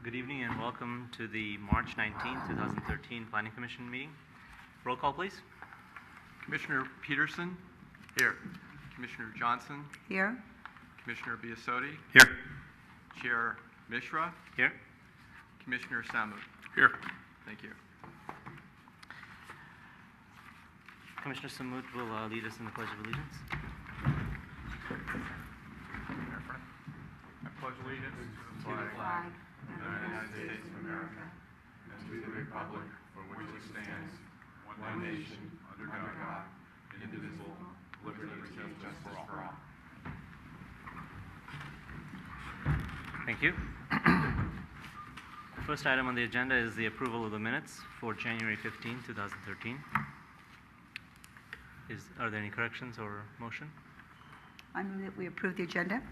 Good evening and welcome to the March 19, 2013 Planning Commission meeting. Roll call, please. Commissioner Peterson? Here. Commissioner Johnson? Here. Commissioner Biasotti? Here. Chair Mishra? Here. Commissioner Samu? Here. Thank you. Commissioner Samut will lead us in the Pledge of Allegiance. I pledge allegiance to the flag of the United States of America and to the republic for which it stands, one nation, under God, indivisible, with liberty and justice for all. Thank you. First item on the agenda is the approval of the minutes for January 15, 2013. Are there any corrections or motion? I move that we approve the agenda.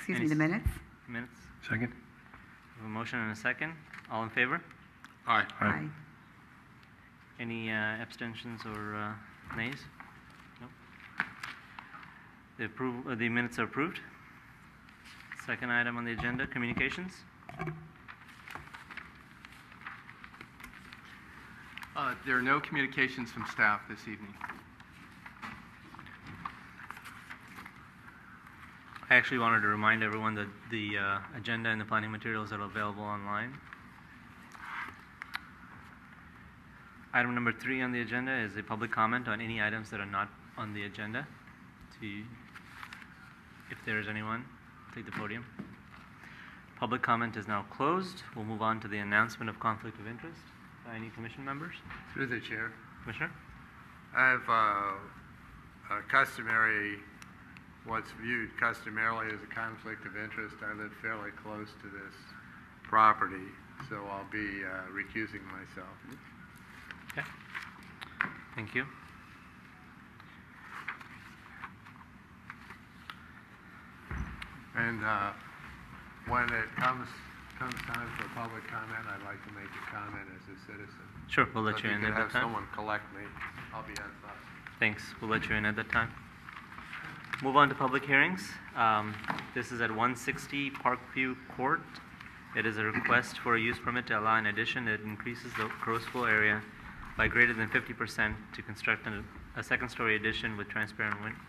Any The minutes. Minutes. Second. We have a motion and a second. All in favor? Aye. Aye. Any abstentions or nays? No. The minutes are approved. Second item on the agenda, communications. There are no communications from staff this evening. I actually wanted to remind everyone that the agenda and the planning materials are available online. Item number 3 on the agenda is a public comment on any items that are not on the agenda. If there is anyone, take the podium. Public comment is now closed. We'll move on to the announcement of conflict of interest by any commission members. Through the chair. Commissioner? I have what's viewed customarily as a conflict of interest. I live fairly close to this property, so I'll be recusing myself. Okay. Thank you. And when it comes time for public comment, I'd like to make a comment as a citizen. Sure, we'll So let if you in could at that have time. someone collect me, I'll be on fire. Thanks. We'll let you in at that time. Move on to public hearings. This is at 160 Parkview Court. It is a request for a use permit to allow an addition that increases the gross floor area by greater than 50% to construct a second-story addition with transparent windows.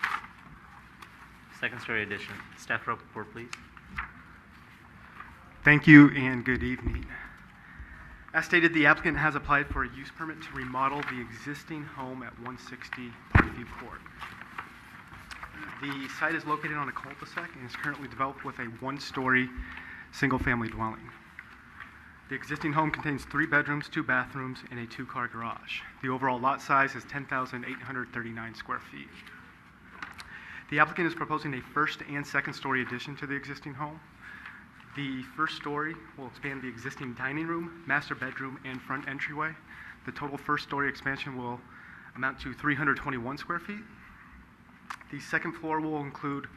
Second-story addition. Staff report, please. Thank you and good evening. As stated, the applicant has applied for a use permit to remodel the existing home at 160 Parkview Court. The site is located on a cul-de-sac and is currently developed with a one-story single-family dwelling. The existing home contains 3 bedrooms, 2 bathrooms, and a 2-car garage. The overall lot size is 10,839 square feet. The applicant is proposing a first and second-story addition to the existing home. The first story will expand the existing dining room, master bedroom, and front entryway. The total first-story expansion will amount to 321 square feet. The second floor will include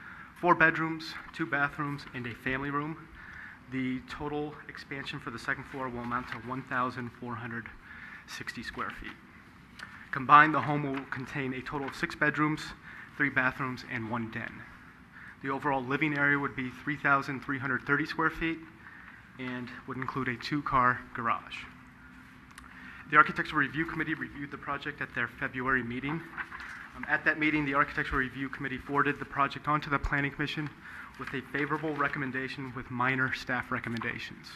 4 bedrooms, 2 bathrooms, and a family room. The total expansion for the second floor will amount to 1,460 square feet. Combined, the home will contain a total of 6 bedrooms, 3 bathrooms, and 1 den. The overall living area would be 3,330 square feet and would include a 2-car garage. The Architectural Review Committee reviewed the project at their February meeting. At that meeting, the Architectural Review Committee forwarded the project onto the Planning Commission with a favorable recommendation with minor staff recommendations.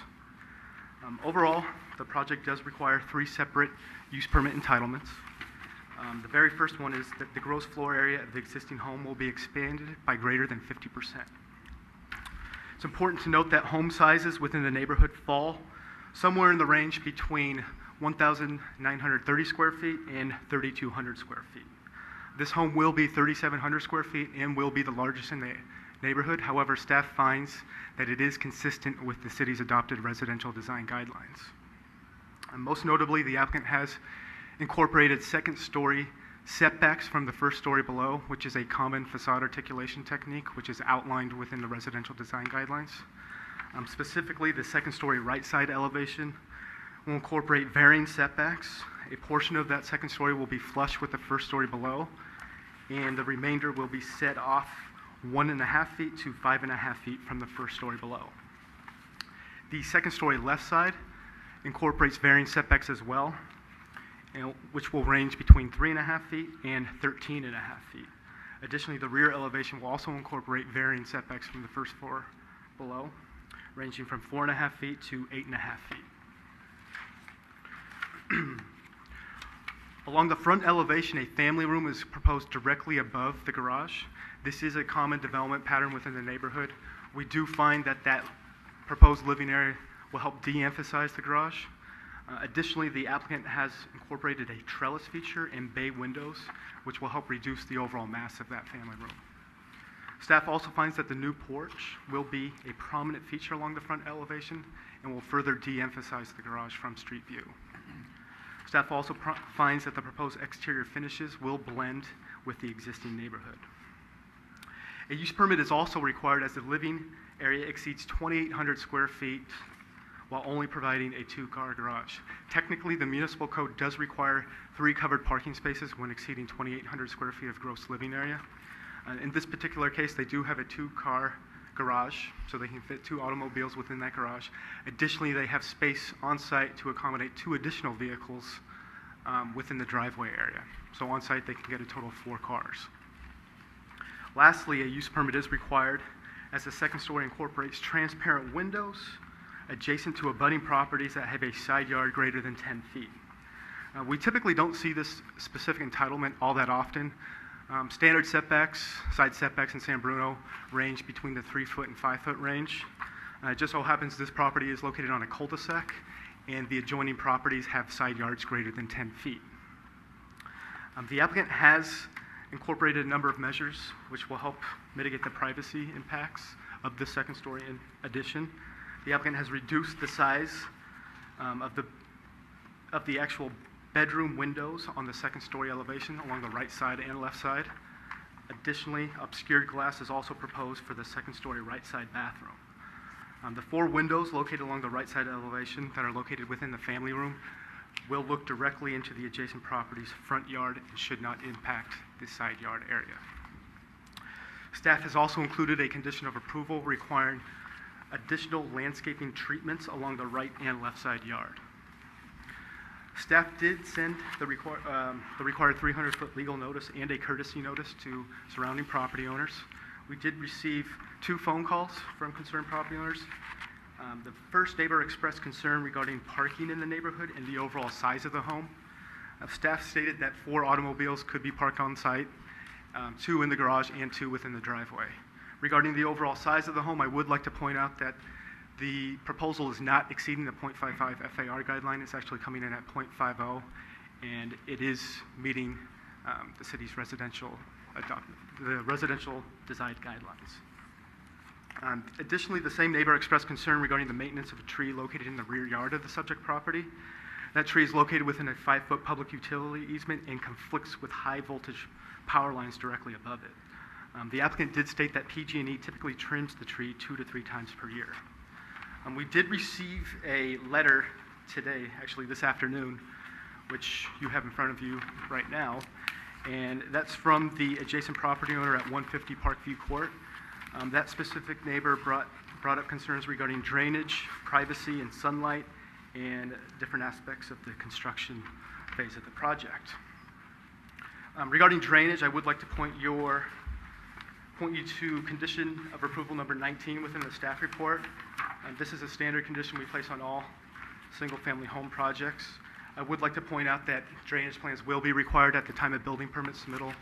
Overall, the project does require 3 separate use permit entitlements. The very first one is that the gross floor area of the existing home will be expanded by greater than 50%. It's important to note that home sizes within the neighborhood fall somewhere in the range between 1,930 square feet and 3,200 square feet. This home will be 3,700 square feet and will be the largest in the neighborhood. However, staff finds that it is consistent with the city's adopted residential design guidelines. And most notably, the applicant has incorporated second-story setbacks from the first story below, which is a common facade articulation technique, which is outlined within the residential design guidelines. Specifically, the second-story right side elevation will incorporate varying setbacks. A portion of that second story will be flush with the first story below, and the remainder will be set off 1.5 feet to 5.5 feet from the first story below. The second story left side incorporates varying setbacks as well, which will range between 3.5 feet and 13.5 feet. Additionally, the rear elevation will also incorporate varying setbacks from the first floor below, ranging from 4.5 feet to 8.5 feet. Along the front elevation, a family room is proposed directly above the garage. This is a common development pattern within the neighborhood. We do find that that proposed living area will help de-emphasize the garage. Additionally, the applicant has incorporated a trellis feature and bay windows, which will help reduce the overall mass of that family room. Staff also finds that the new porch will be a prominent feature along the front elevation and will further de-emphasize the garage from street view. Staff also finds that the proposed exterior finishes will blend with the existing neighborhood. A use permit is also required as the living area exceeds 2,800 square feet while only providing a 2-car garage. Technically, the municipal code does require 3 covered parking spaces when exceeding 2,800 square feet of gross living area. In this particular case, they do have a 2-car garage, so they can fit 2 automobiles within that garage. Additionally, they have space on site to accommodate 2 additional vehicles within the driveway area. So on site, they can get a total of 4 cars. Lastly, a use permit is required as the second story incorporates transparent windows adjacent to abutting properties that have a side yard greater than 10 feet. We typically don't see this specific entitlement all that often. Standard setbacks, side setbacks in San Bruno range between the 3-foot and 5-foot range. It just so happens this property is located on a cul-de-sac and the adjoining properties have side yards greater than 10 feet. The applicant has incorporated a number of measures which will help mitigate the privacy impacts of the second story addition. The applicant has reduced the size of the actual bedroom windows on the second story elevation along the right side and left side. Additionally, obscured glass is also proposed for the second story right side bathroom. The 4 windows located along the right side elevation that are located within the family room will look directly into the adjacent property's front yard and should not impact the side yard area. Staff has also included a condition of approval requiring additional landscaping treatments along the right and left side yard. Staff did send the required 300-foot legal notice and a courtesy notice to surrounding property owners. We did receive 2 phone calls from concerned property owners. The first neighbor expressed concern regarding parking in the neighborhood and the overall size of the home. Staff stated that 4 automobiles could be parked on site, 2 in the garage and 2 within the driveway. Regarding the overall size of the home, I would like to point out that the proposal is not exceeding the 0.55 FAR guideline. It's actually coming in at 0.50, and it is meeting the city's residential design guidelines. Additionally, the same neighbor expressed concern regarding the maintenance of a tree located in the rear yard of the subject property. That tree is located within a 5-foot public utility easement and conflicts with high voltage power lines directly above it. The applicant did state that PG&E typically trims the tree 2 to 3 times per year. We did receive a letter today, actually this afternoon, which you have in front of you right now, and that's from the adjacent property owner at 150 Parkview Court. That specific neighbor brought up concerns regarding drainage, privacy, and sunlight, and different aspects of the construction phase of the project. Regarding drainage, I would like to point you to condition of approval number 19 within the staff report. This is a standard condition we place on all single-family home projects. I would like to point out that drainage plans will be required at the time of building permit submittal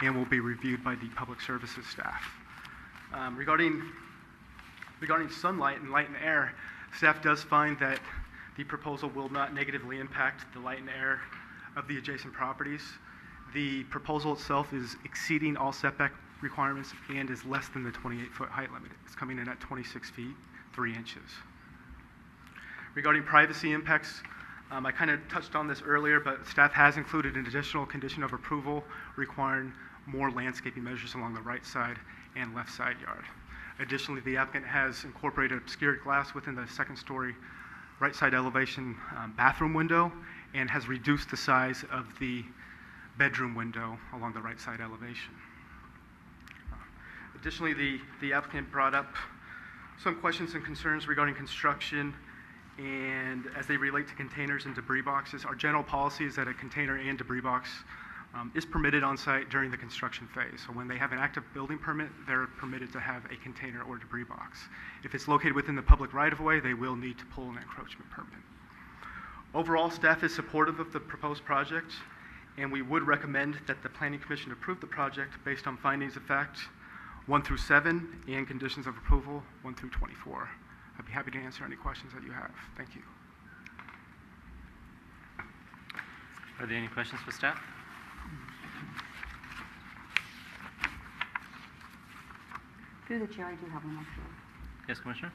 and will be reviewed by the public services staff. Regarding sunlight and light and air, staff does find that the proposal will not negatively impact the light and air of the adjacent properties. The proposal itself is exceeding all setback requirements and is less than the 28-foot height limit. It's coming in at 26 feet, 3 inches. Regarding privacy impacts, I kind of touched on this earlier, but staff has included an additional condition of approval requiring more landscaping measures along the right side and left side yard. Additionally, the applicant has incorporated obscured glass within the second story right side elevation bathroom window and has reduced the size of the bedroom window along the right side elevation. Additionally, the applicant brought up some questions and concerns regarding construction and as they relate to containers and debris boxes. Our general policy is that a container and debris box is permitted on site during the construction phase. So when they have an active building permit, they're permitted to have a container or debris box. If it's located within the public right-of-way, they will need to pull an encroachment permit. Overall, staff is supportive of the proposed project, and we would recommend that the Planning Commission approve the project based on findings of fact 1 through 7 and conditions of approval 1 through 24. I'd be happy to answer any questions that you have. Thank you. Are there any questions for staff? Through the chair, I do have one actually. Yes, Commissioner?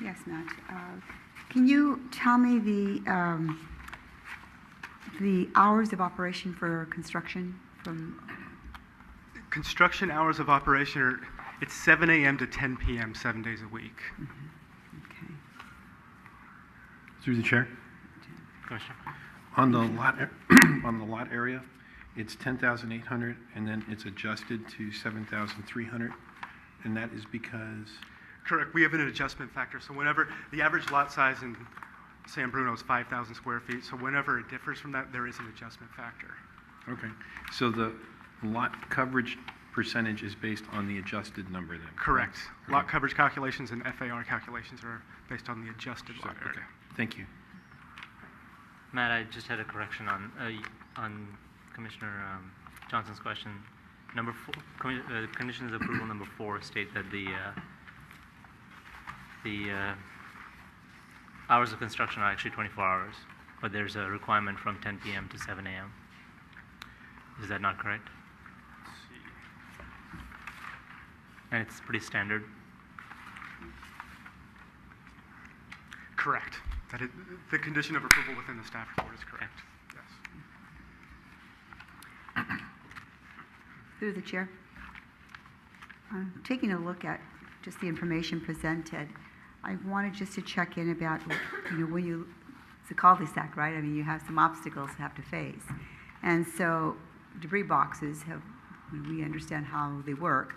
Yes, Matt. Can you tell me the hours of operation for construction from? Construction hours of operation are, it's 7 a.m. to 10 p.m. 7 days a week. Okay. Through the chair. Commissioner? On the lot, on the lot area, it's 10,800, and then it's adjusted to 7,300, and that is because. Correct. We have an adjustment factor. So whenever the average lot size in San Bruno is 5,000 square feet, so whenever it differs from that, there is an adjustment factor. Okay. So the lot coverage percentage is based on the adjusted number then? Correct. Okay. Lot coverage calculations and FAR calculations are based on the adjusted lot area. Okay. Thank you. Matt, I just had a correction on Commissioner Johnson's question. Number 4, conditions of approval number 4 state that the hours of construction are actually 24 hours, but there's a requirement from 10 p.m. to 7 a.m. Is that not correct? Let's see. And it's pretty standard. Correct. That is, the condition of approval within the staff report is correct. Yes. Through the chair. Taking a look at just the information presented, I wanted just to check in about, when you, it's a cul-de-sac, right? I mean, you have some obstacles to have to face. And so debris boxes have, we understand how they work.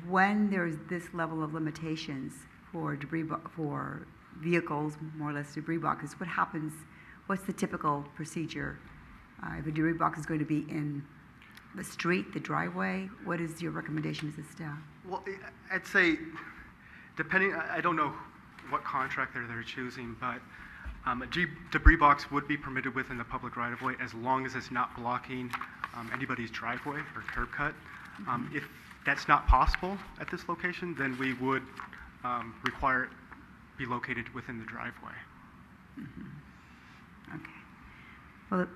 When there's this level of limitations for for vehicles, more or less debris boxes, what happens, what's the typical procedure? If a debris box is going to be in the street, the driveway, what is your recommendation as a staff? Well, I'd say, depending, I don't know what contractor they're choosing, but a debris box would be permitted within the public right-of-way as long as it's not blocking anybody's driveway or curb cut. If that's not possible at this location, then we would require it be located within the driveway. Okay. Well,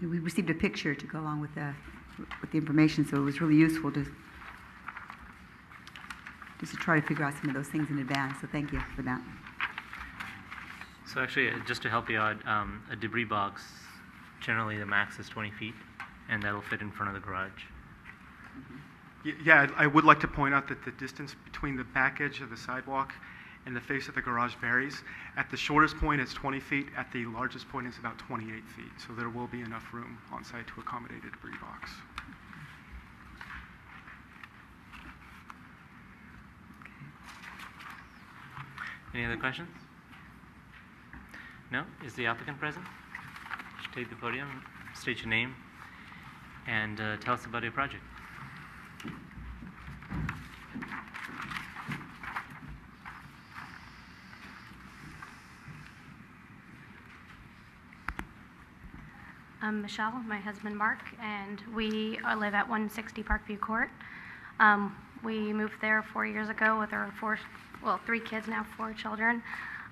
we received a picture to go along with the information, so it was really useful to try to figure out some of those things in advance. So thank you for that. So actually, just to help you out, a debris box, generally the max is 20 feet, and that'll fit in front of the garage. Yeah, I would like to point out that the distance between the back edge of the sidewalk and the face of the garage varies. At the shortest point, it's 20 feet. At the largest point, it's about 28 feet. So there will be enough room on site to accommodate a debris box. Any other questions? No? Is the applicant present? Should take the podium, state your name, and tell us about your project. I'm Michelle, my husband Mark, and we live at 160 Parkview Court. We moved there 4 years ago with our 3 kids now, 4 children,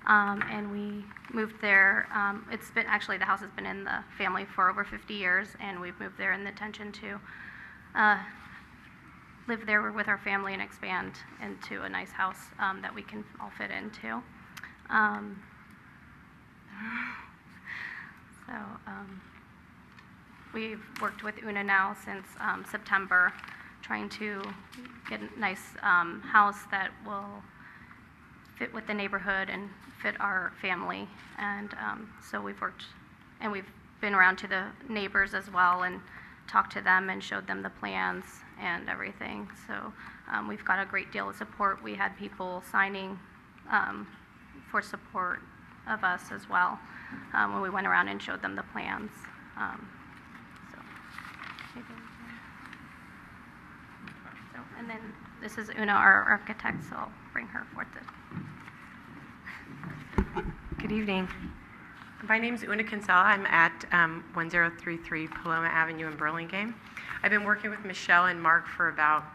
and we moved there. It's been actually, the house has been in the family for over 50 years, and we've moved there in the intention to live there with our family and expand into a nice house that we can all fit into. We've worked with Una now since September, trying to get a nice house that will fit with the neighborhood and fit our family. And so we've worked, and we've been around to the neighbors as well and talked to them and showed them the plans and everything. So we've got a great deal of support. We had people signing for support of us as well when we went around and showed them the plans. So, maybe we can- so, and then this is Una, our architect, so I'll bring her forth. Good evening. My name is Una Kinsella. I'm at 1033 Paloma Avenue in Burlingame. I've been working with Michelle and Mark for about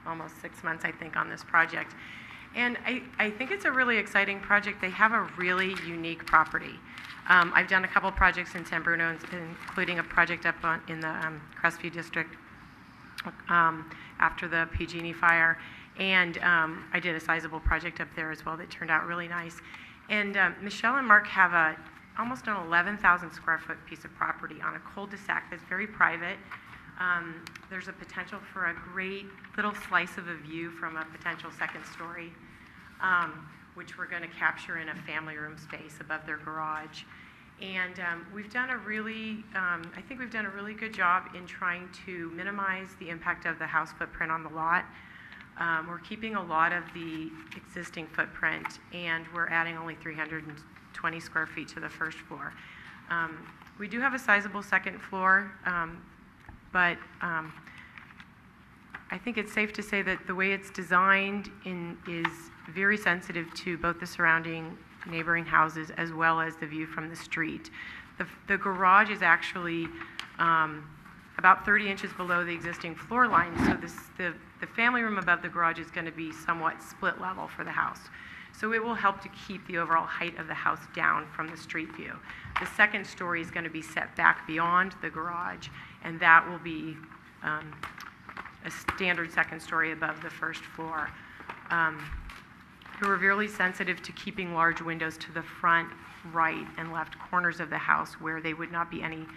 almost 6 months, I think, on this project. And I think it's a really exciting project. They have a really unique property. I've done a couple projects in San Bruno, including a project up in the Crestview District after the PG&E fire. And I did a sizable project up there as well that turned out really nice. And Michelle and Mark have almost an 11,000 square foot piece of property on a cul-de-sac that's very private. There's a potential for a great little slice of a view from a potential second story, which we're going to capture in a family room space above their garage. And we've done a really, I think we've done a really good job in trying to minimize the impact of the house footprint on the lot. We're keeping a lot of the existing footprint, and we're adding only 320 square feet to the first floor. We do have a sizable second floor, but I think it's safe to say that the way it's designed is very sensitive to both the surrounding neighboring houses as well as the view from the street. The garage is actually about 30 inches below the existing floor line, so the family room above the garage is going to be somewhat split level for the house. So it will help to keep the overall height of the house down from the street view. The second story is going to be set back beyond the garage, and that will be a standard second story above the first floor. We were really sensitive to keeping large windows to the front, right, and left corners of the house where there would not be any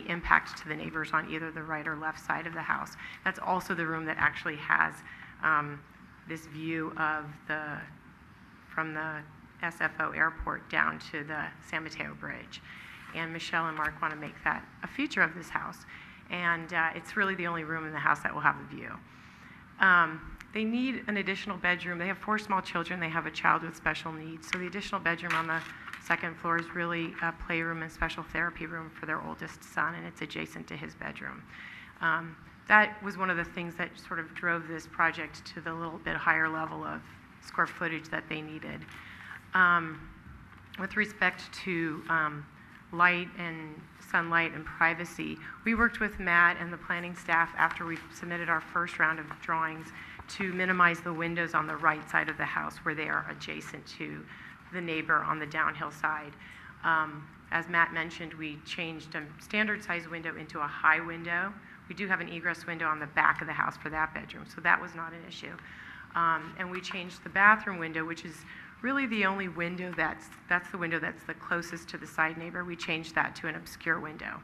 impact to the neighbors on either the right or left side of the house. That's also the room that actually has this view of from the SFO airport down to the San Mateo Bridge. And Michelle and Mark want to make that a feature of this house. And it's really the only room in the house that will have a view. They need an additional bedroom. They have 4 small children. They have a child with special needs. So the additional bedroom on the second floor is really a playroom and special therapy room for their oldest son, and it's adjacent to his bedroom. That was one of the things that sort of drove this project to the little bit higher level of square footage that they needed. With respect to light and sunlight and privacy, we worked with Matt and the planning staff after we submitted our first round of drawings to minimize the windows on the right side of the house where they are adjacent to the neighbor on the downhill side. As Matt mentioned, we changed a standard size window into a high window. We do have an egress window on the back of the house for that bedroom, so that was not an issue. And we changed the bathroom window, which is really the only window that's the window that's the closest to the side neighbor. We changed that to an obscure window.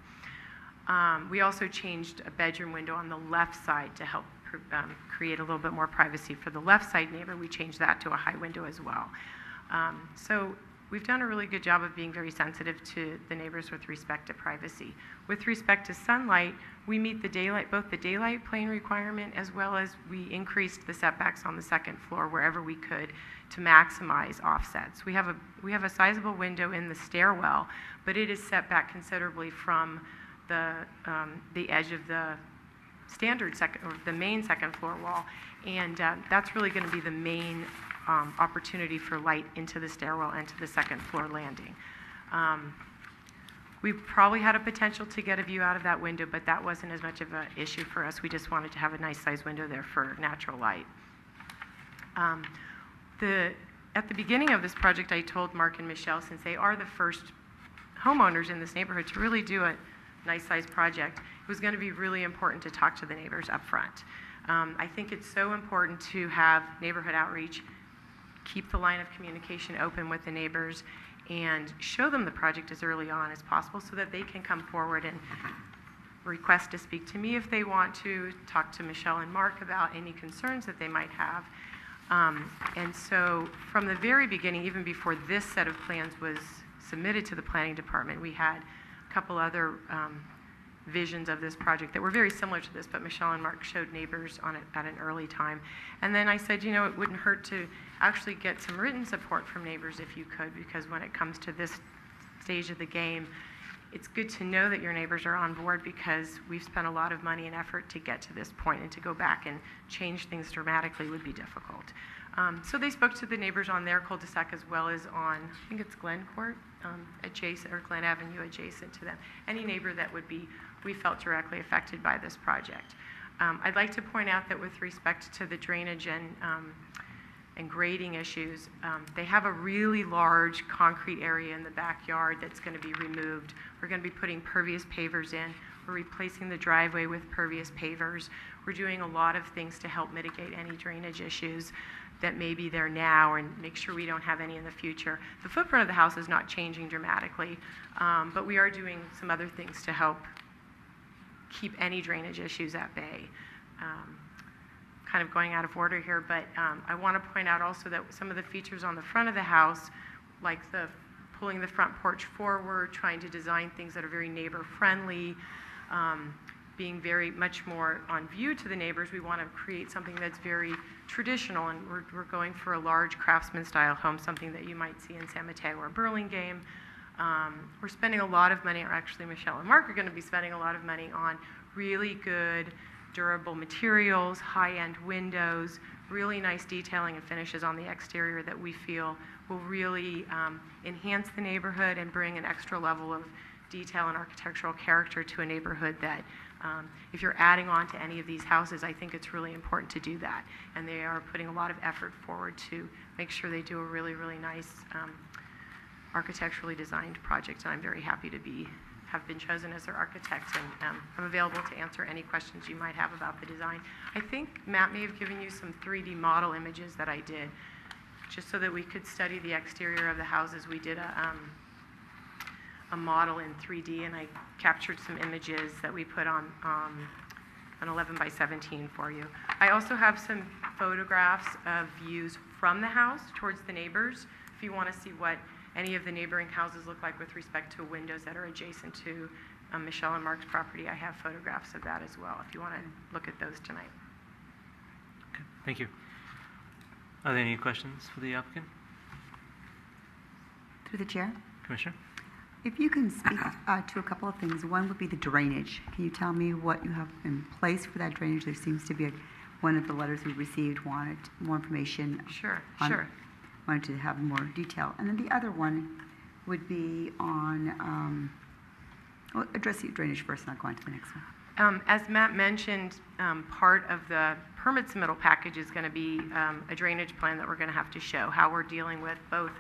We also changed a bedroom window on the left side to help create a little bit more privacy for the left side neighbor. We changed that to a high window as well. So we've done a really good job of being very sensitive to the neighbors with respect to privacy. With respect to sunlight, we meet both the daylight plane requirement as well as we increased the setbacks on the second floor wherever we could to maximize offsets. We have a sizable window in the stairwell, but it is set back considerably from the edge of the standard the main second floor wall, and that's really going to be the main opportunity for light into the stairwell and to the second floor landing. We probably had a potential to get a view out of that window, but that wasn't as much of an issue for us. We just wanted to have a nice sized window there for natural light. At the beginning of this project, I told Mark and Michelle, since they are the first homeowners in this neighborhood, to really do a nice sized project, it was going to be really important to talk to the neighbors up front. I think it's so important to have neighborhood outreach, keep the line of communication open with the neighbors, and show them the project as early on as possible so that they can come forward and request to speak to me if they want to, talk to Michelle and Mark about any concerns that they might have. And so from the very beginning, even before this set of plans was submitted to the planning department, we had a couple other visions of this project that were very similar to this, but Michelle and Mark showed neighbors on it at an early time. And then I said, you know, it wouldn't hurt to actually get some written support from neighbors if you could, because when it comes to this stage of the game, it's good to know that your neighbors are on board, because we've spent a lot of money and effort to get to this point, and to go back and change things dramatically would be difficult. So they spoke to the neighbors on their cul-de-sac as well as on, I think it's Glen Court, adjacent, or Glen Avenue adjacent to them. Any neighbor that would be, we felt, directly affected by this project. I'd like to point out that with respect to the drainage and grading issues, they have a really large concrete area in the backyard that's going to be removed. We're going to be putting pervious pavers in. We're replacing the driveway with pervious pavers. We're doing a lot of things to help mitigate any drainage issues that may be there now, and make sure we don't have any in the future. The footprint of the house is not changing dramatically, but we are doing some other things to help keep any drainage issues at bay. Kind of going out of order here, but I want to point out also that some of the features on the front of the house, like the pulling the front porch forward, trying to design things that are very neighbor-friendly, being very much more on view to the neighbors. We want to create something that's very traditional, and we're going for a large craftsman-style home, something that you might see in San Mateo or Burlingame. We're spending a lot of money, or actually Michelle and Mark are going to be spending a lot of money on really good, durable materials, high-end windows, really nice detailing and finishes on the exterior that we feel will really enhance the neighborhood and bring an extra level of detail and architectural character to a neighborhood that if you're adding on to any of these houses, I think it's really important to do that. And they are putting a lot of effort forward to make sure they do a really, really nice architecturally designed project. And I'm very happy to have been chosen as their architect, and I'm available to answer any questions you might have about the design. I think Matt may have given you some 3D model images that I did, just so that we could study the exterior of the houses. We did a model in 3D, and I captured some images that we put on an 11 by 17 for you. I also have some photographs of views from the house towards the neighbors, if you want to see what any of the neighboring houses look like with respect to windows that are adjacent to Michelle and Mark's property. I have photographs of that as well, if you want to look at those tonight. Okay, thank you. Are there any questions for the applicant? Through the chair. Commissioner? If you can speak to a couple of things. One would be the drainage. Can you tell me what you have in place for that drainage? There seems to be one of the letters we received wanted more information. Sure. Wanted to have more detail. And then the other one would be on, well, address the drainage first, and I'll go on to the next one. As Matt mentioned, part of the permit submittal package is going to be a drainage plan that we're going to have to show how we're dealing with both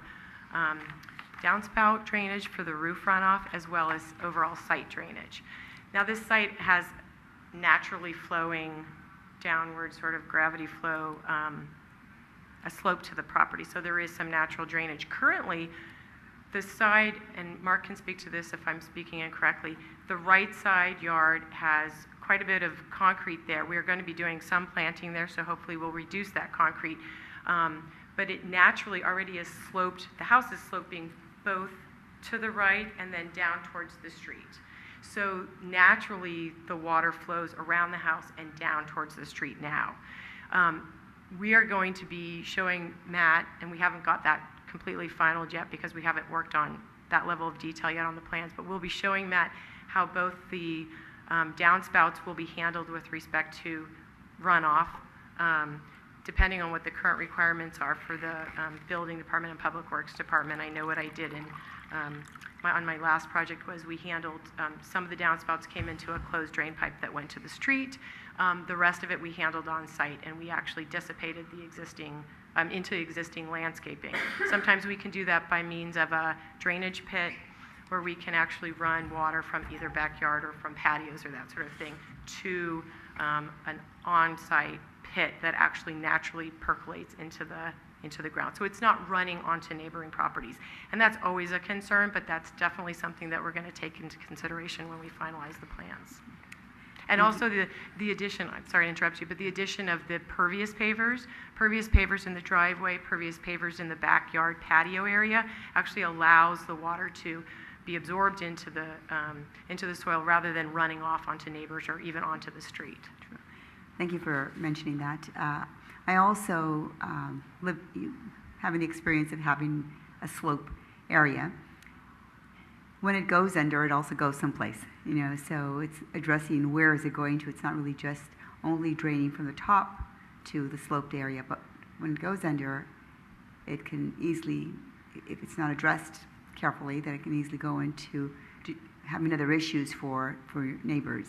downspout drainage for the roof runoff as well as overall site drainage. Now, this site has naturally flowing downward sort of gravity flow, a slope to the property, so there is some natural drainage. Currently, the side, and Mark can speak to this if I'm speaking incorrectly, the right side yard has quite a bit of concrete there. We are going to be doing some planting there, so hopefully we'll reduce that concrete. But it naturally already is sloped, the house is sloping both to the right and then down towards the street. So naturally, the water flows around the house and down towards the street now. We are going to be showing Matt, and we haven't got that completely finalized yet because we haven't worked on that level of detail yet on the plans, but we'll be showing Matt how both the downspouts will be handled with respect to runoff, depending on what the current requirements are for the Building Department and Public Works Department. I know what I did on my last project was we handled some of the downspouts came into a closed drain pipe that went to the street. The rest of it we handled on site, and we actually dissipated the existing into existing landscaping. Sometimes we can do that by means of a drainage pit where we can actually run water from either backyard or from patios or that sort of thing to an on-site pit that actually naturally percolates into the ground. So it's not running onto neighboring properties. And that's always a concern, but that's definitely something that we're going to take into consideration when we finalize the plans. And also the addition, I'm sorry to interrupt you, but the addition of the pervious pavers in the driveway, pervious pavers in the backyard patio area actually allows the water to be absorbed into the soil rather than running off onto neighbors or even onto the street. Thank you for mentioning that. I also having the experience of having a slope area. When it goes under, it also goes someplace, so it's addressing where is it going to. It's not really just only draining from the top to the sloped area, but when it goes under, it can easily, if it's not addressed carefully, then it can easily go into having other issues for your neighbors.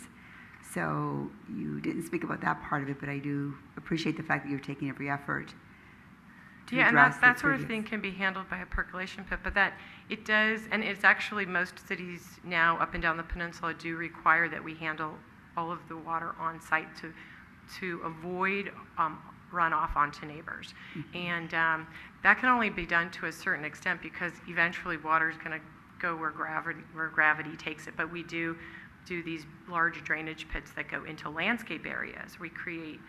So you didn't speak about that part of it, but I do appreciate the fact that you're taking every effort to Yeah, and address that the sort of previous. thing can be handled by a percolation pit, but that it does, and it's actually most cities now up and down the peninsula do require that we handle all of the water on site to avoid runoff onto neighbors. And that can only be done to a certain extent because eventually water is going to go where gravity takes it. But we do these large drainage pits that go into landscape areas. We create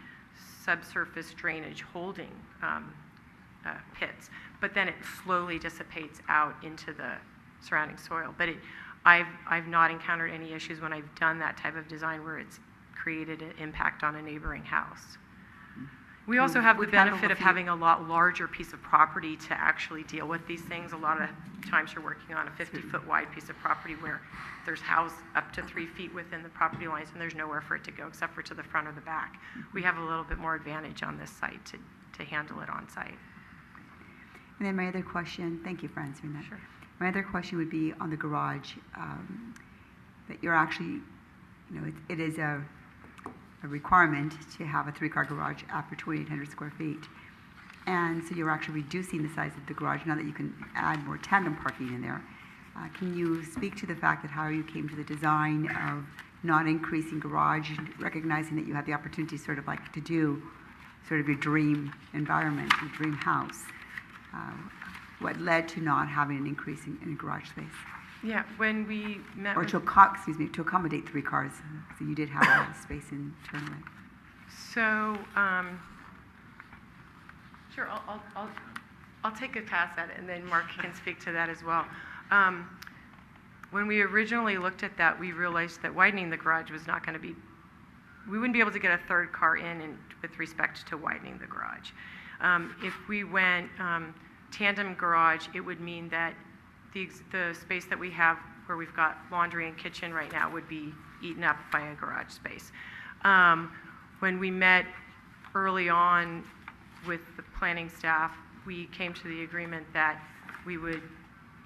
subsurface drainage holding pits, but then it slowly dissipates out into the surrounding soil. But I've not encountered any issues when I've done that type of design where it's created an impact on a neighboring house. We also have the We've handled benefit a of few- having a lot larger piece of property to actually deal with these things. A lot of times you're working on a 50-foot wide piece of property where there's house up to 3 feet within the property lines and there's nowhere for it to go except for to the front or the back. We have a little bit more advantage on this site to handle it on site. And then my other question, thank you for answering that. Sure. My other question would be on the garage, that you're actually, it is a requirement to have a 3-car garage after 2,800 square feet. And so you're actually reducing the size of the garage now that you can add more tandem parking in there. Can you speak to the fact that how you came to the design of not increasing garage, recognizing that you had the opportunity sort of like to do sort of your dream environment, your dream house? What led to not having an increase in garage space? Yeah, when we met Or with to accommodate 3 cars, so you did have a lot of space internally. So, sure, I'll take a pass at it, and then Mark can speak to that as well. When we originally looked at that, we realized that widening the garage was not going to be, we wouldn't be able to get a 3rd car in with respect to widening the garage. If we went tandem garage, it would mean that the space that we have where we've got laundry and kitchen right now would be eaten up by a garage space. When we met early on with the planning staff, we came to the agreement that we would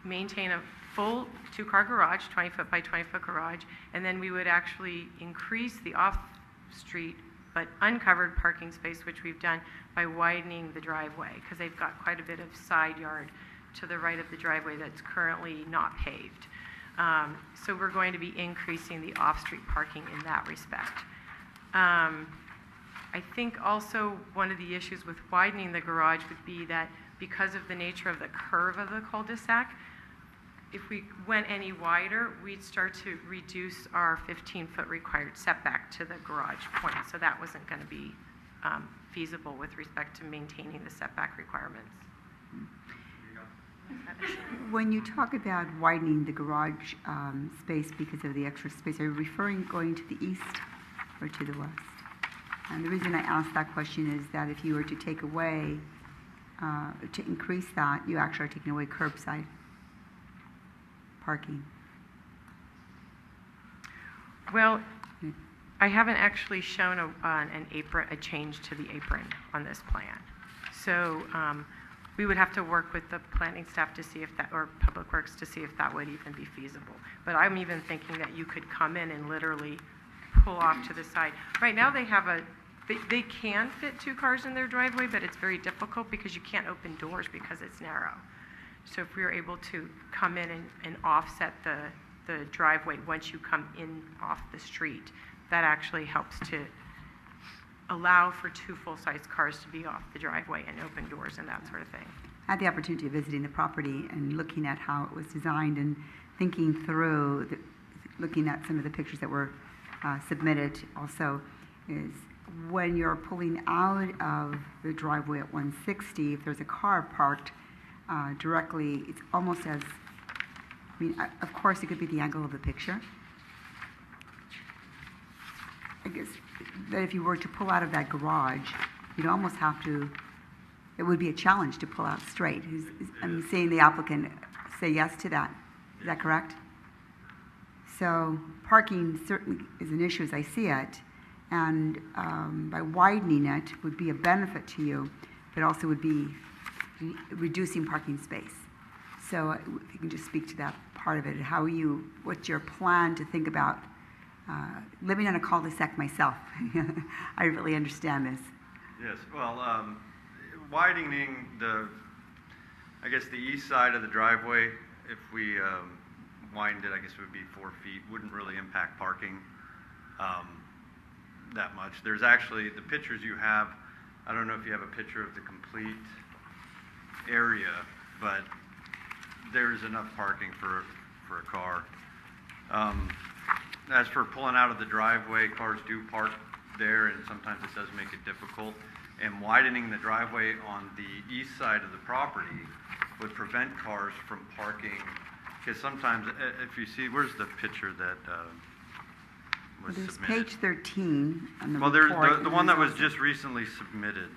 maintain a full 2-car garage, 20-foot by 20-foot garage, and then we would actually increase the off-street but uncovered parking space, which we've done by widening the driveway, because they've got quite a bit of side yard to the right of the driveway that's currently not paved. So we're going to be increasing the off-street parking in that respect. I think also one of the issues with widening the garage would be that because of the nature of the curve of the cul-de-sac, if we went any wider, we'd start to reduce our 15-foot required setback to the garage point. So that wasn't going to be feasible with respect to maintaining the setback requirements. When you talk about widening the garage space because of the extra space, are you referring going to the east or to the west? And the reason I ask that question is that if you were to take away, to increase that, you actually are taking away curbside parking. Well, I haven't actually shown a change to the apron on this plan. So we would have to work with the planning staff to see if that, or Public Works to see if that would even be feasible. But I'm even thinking that you could come in and literally pull off to the side. Right now they have they can fit 2 cars in their driveway, but it's very difficult because you can't open doors because it's narrow. So if we were able to come in and offset the driveway once you come in off the street, that actually helps to allow for 2 full-size cars to be off the driveway and open doors and that sort of thing. I had the opportunity of visiting the property and looking at how it was designed and thinking through, looking at some of the pictures that were submitted also, is when you're pulling out of the driveway at 160, if there's a car parked directly, it's almost as I mean, of course, it could be the angle of the picture. I guess that if you were to pull out of that garage, you'd almost have to, it would be a challenge to pull out straight. I'm seeing the applicant say yes to that. Is that correct? So parking certainly is an issue as I see it, and by widening it would be a benefit to you, but also would be reducing parking space. So if you can just speak to that part of it, what's your plan to think about living on a cul-de-sac myself? I really understand this. Yes, well, widening I guess the east side of the driveway, if we widened it, I guess it would be 4 feet, wouldn't really impact parking that much. There's actually, the pictures you have, I don't know if you have a picture of the complete area, but there's enough parking for a car. As for pulling out of the driveway, cars do park there, and sometimes it does make it difficult. And widening the driveway on the east side of the property would prevent cars from parking. Because sometimes, if you see, where's the picture that was There's submitted? page 13 on the Well, there's report, the and one that there's was just recently submitted.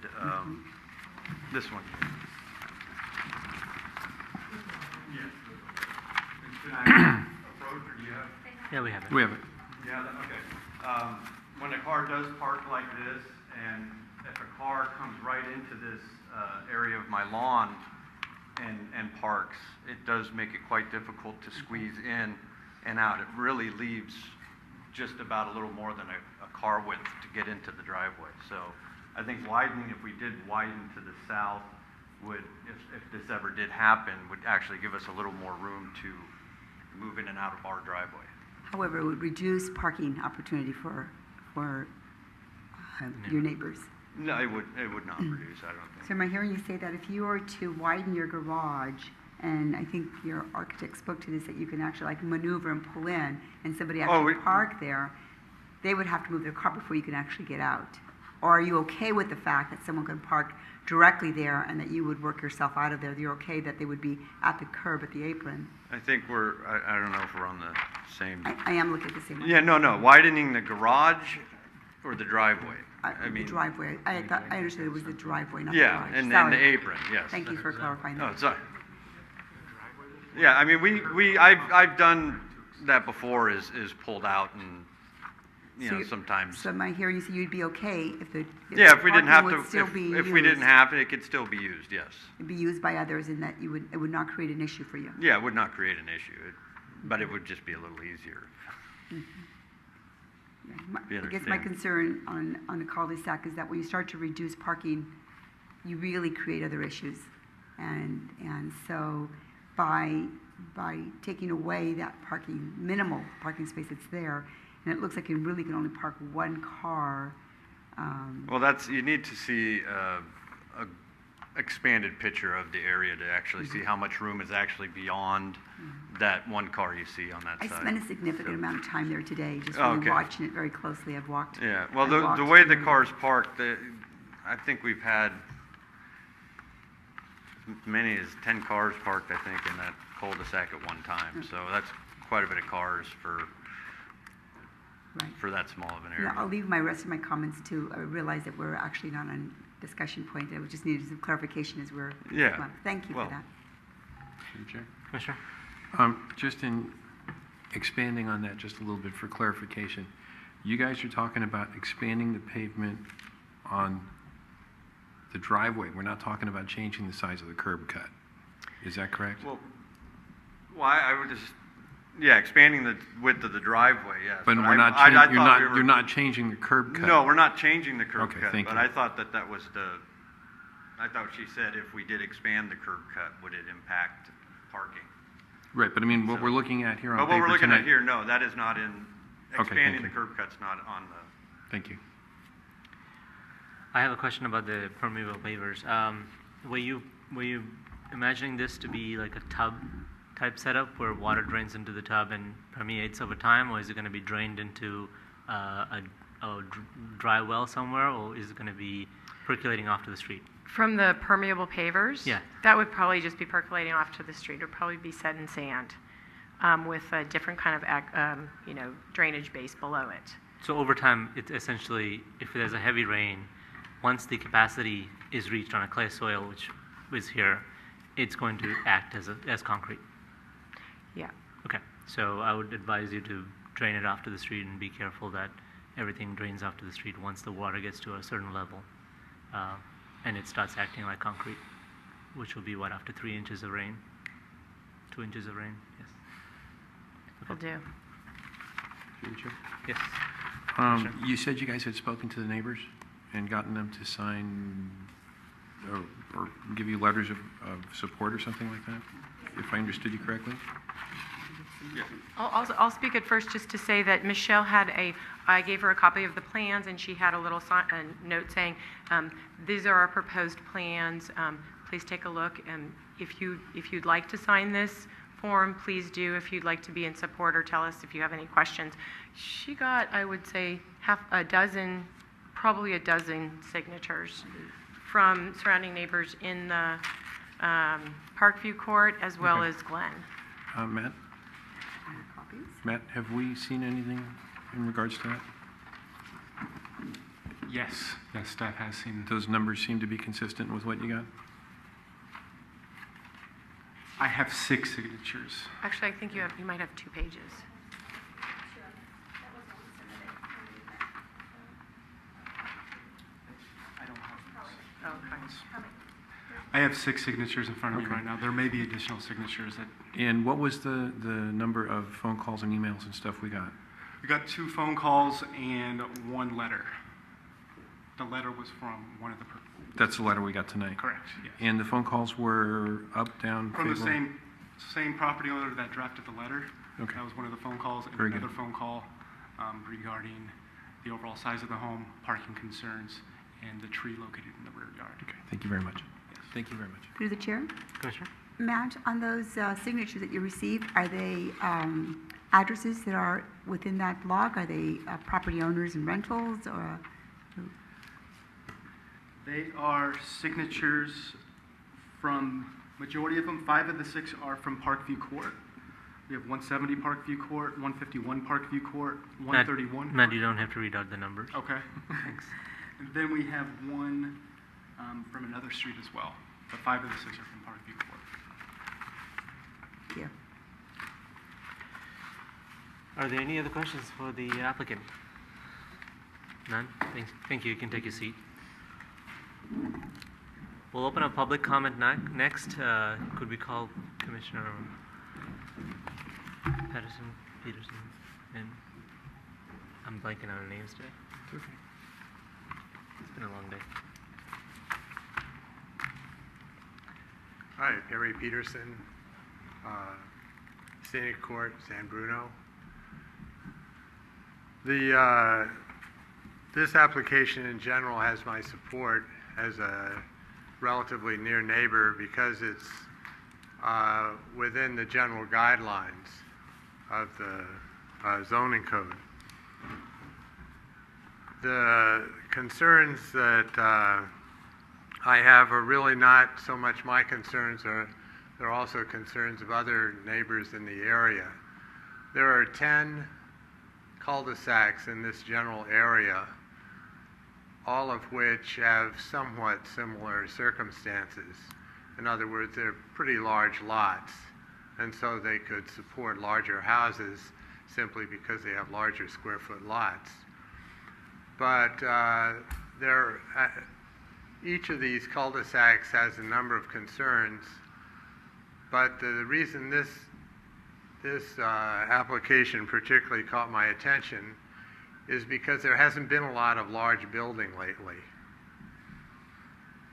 This one. Yes. Should I approach, or do you have? Yeah, we have it. We have it. Yeah, okay. When a car does park like this, and if a car comes right into this area of my lawn and parks, it does make it quite difficult to squeeze in and out. It really leaves just about a little more than a car width to get into the driveway. So I think widening, if we did widen to the south, would, if this ever did happen, would actually give us a little more room to move in and out of our driveway. However, it would reduce parking opportunity for your neighbors. No, it would not reduce, I don't think. So am I hearing you say that if you were to widen your garage, and I think your architect spoke to this, that you can actually like maneuver and pull in, and somebody actually park there, they would have to move their car before you can actually get out? Or are you okay with the fact that someone can park directly there and that you would work yourself out of there? You're okay that they would be at the curb at the apron? I think I don't know if we're on the same. I am looking at the same one. Yeah, no, widening the garage or the driveway? The driveway. I understood it was the driveway, not the Yeah, garage. and Sorry. the apron, yes. Thank you for clarifying that. Oh, sorry. Yeah, I mean, I've done that before, is pulled out and, sometimes. So am I hearing you say you'd be okay if the Yeah, if we didn't have parking to, would still be if we didn't used? have it, it could still be used, yes. It'd be used by others and that it would not create an issue for you? Yeah, it would not create an issue, but it would just be a little easier. I guess my concern on a cul-de-sac is that when you start to reduce parking, you really create other issues. And so by taking away that minimal parking space that's there, and it looks like you really can only park one car. Well, you need to see a expanded picture of the area to actually see how much room is actually beyond that one car you see on that I side. spent a significant amount of time there today, just Oh, really okay. watching it very closely. I've walked. Yeah, well, I've the walked way the through. car's parked, I think we've had as many as 10 cars parked, I think, in that cul-de-sac at one time. So that's quite a bit of cars for that small of an area. I'll leave my rest of my comments to realize that we're actually not on discussion point. I just needed some clarification as we're. Yeah. Thank you Well, for that. Through the chair. Commissioner? Just in expanding on that just a little bit for clarification, you guys are talking about expanding the pavement on the driveway. We're not talking about changing the size of the curb cut. Is that correct? Well, I would just, expanding the width of the driveway, yes. But we're not I changing, thought you're not changing the curb cut. No, we're not changing the curb Okay, cut. thank But you. I thought that was I thought she said if we did expand the curb cut, would it impact parking? Right, but I mean, what we're looking at here on But what paper we're looking at tonight. here, no, that is not in, Okay, expanding the thank you. curb cut's not on the. Thank you. I have a question about the permeable pavers. Were you imagining this to be like a tub type setup where water drains into the tub and permeates over time, or is it going to be drained into a dry well somewhere, or is it going to be percolating off to the street? From the permeable pavers? Yeah. That would probably just be percolating off to the street. It would probably be set in sand. with a different kind of, drainage base below it. So over time, it essentially, if there's a heavy rain, once the capacity is reached on a clay soil, which is here, it's going to act as concrete. Yeah. Okay, so I would advise you to drain it off to the street and be careful that everything drains off to the street once the water gets to a certain level, and it starts acting like concrete, which will be what, after 3 inches of rain? 2 inches of rain, yes. Will do. Through the chair. Yes. You said you guys had spoken to the neighbors and gotten them to sign or give you letters of support or something like that, if I understood you correctly? I'll speak at first just to say that Michelle I gave her a copy of the plans, and she had a little a note saying, these are our proposed plans, please take a look, and if you'd like to sign this form, please do. If you'd like to be in support or tell us if you have any questions. She got, I would say, probably a dozen signatures from surrounding neighbors in the Parkview Court as well as Glen. Matt? Copies? Matt, have we seen anything in regards to that? Yes, staff has seen. Those numbers seem to be consistent with what you got? I have 6 signatures. Actually, I think you might have 2 pages. I have 6 signatures in front of me right now. There may be additional signatures that. And what was the number of phone calls and emails and stuff we got? We got 2 phone calls and 1 letter. The letter was from one of the. That's the letter we got tonight? Correct, yes. And the phone calls were up, down, From the favorable? same property owner that drafted the letter. Okay. That was one of the phone calls. And Very another good. phone call regarding the overall size of the home, parking concerns, and the tree located in the rear yard. Okay, thank you very much. Yes. Thank you very much. Through the chair? Commissioner? Matt, on those signatures that you received, are they addresses that are within that block? Are they property owners and rentals, or? They are signatures from, majority of them, 5 of the 6 are from Parkview Court. We have 170 Parkview Court, 151 Parkview Court, 131. Matt, you don't have to read out the numbers. Okay. Thanks. And then we have 1 from another street as well. But 5 of the 6 are from Parkview Court. Yeah. Are there any other questions for the applicant? None? Thank you. You can take your seat. We'll open up public comment next. Could we call Commissioner Peterson, and I'm blanking on names today. It's okay. It's been a long day. Hi, Perry Peterson, Scenic Court, San Bruno. This application in general has my support as a relatively near neighbor because it's within the general guidelines of the zoning code. The concerns that I have are really not so much my concerns, they're also concerns of other neighbors in the area. There are 10 cul-de-sacs in this general area, all of which have somewhat similar circumstances. In other words, they're pretty large lots, and so they could support larger houses simply because they have larger square foot lots. But each of these cul-de-sacs has a number of concerns, but the reason this application particularly caught my attention is because there hasn't been a lot of large building lately.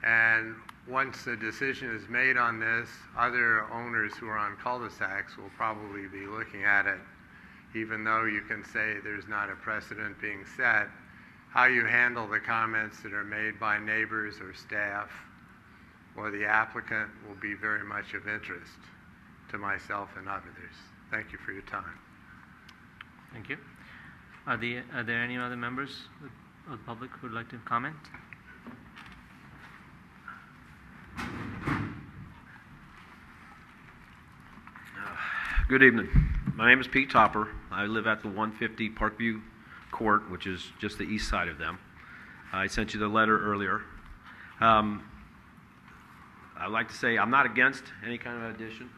And once the decision is made on this, other owners who are on cul-de-sacs will probably be looking at it, even though you can say there's not a precedent being set. How you handle the comments that are made by neighbors or staff or the applicant will be very much of interest to myself and others. Thank you for your time. Thank you. Are there any other members of the public who would like to comment? Good evening. My name is Pete Topper. I live at the 150 Parkview Court, which is just the east side of them. I sent you the letter earlier. I'd like to say I'm not against any kind of addition,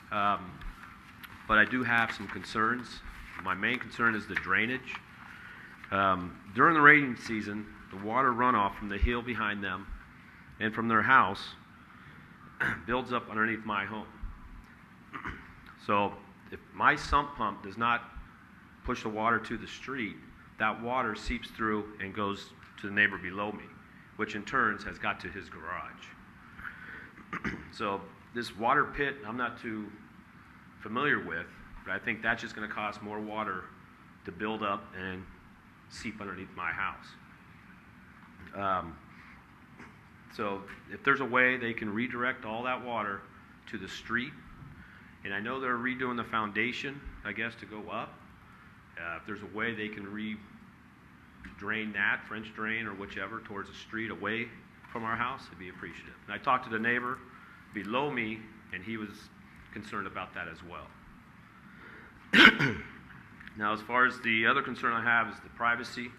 but I do have some concerns. My main concern is the drainage. During the rainy season, the water runoff from the hill behind them and from their house builds up underneath my home. So if my sump pump does not push the water to the street, that water seeps through and goes to the neighbor below me, which in turn has got to his garage. So this water pit I'm not too familiar with, but I think that's just going to cause more water to build up and seep underneath my house. So if there's a way they can redirect all that water to the street, and I know they're redoing the foundation, I guess, to go up. If there's a way they can drain that, French drain or whichever, towards the street away from our house, I'd be appreciative. And I talked to the neighbor below me, and he was concerned about that as well. Now, as far as the other concern I have is the privacy.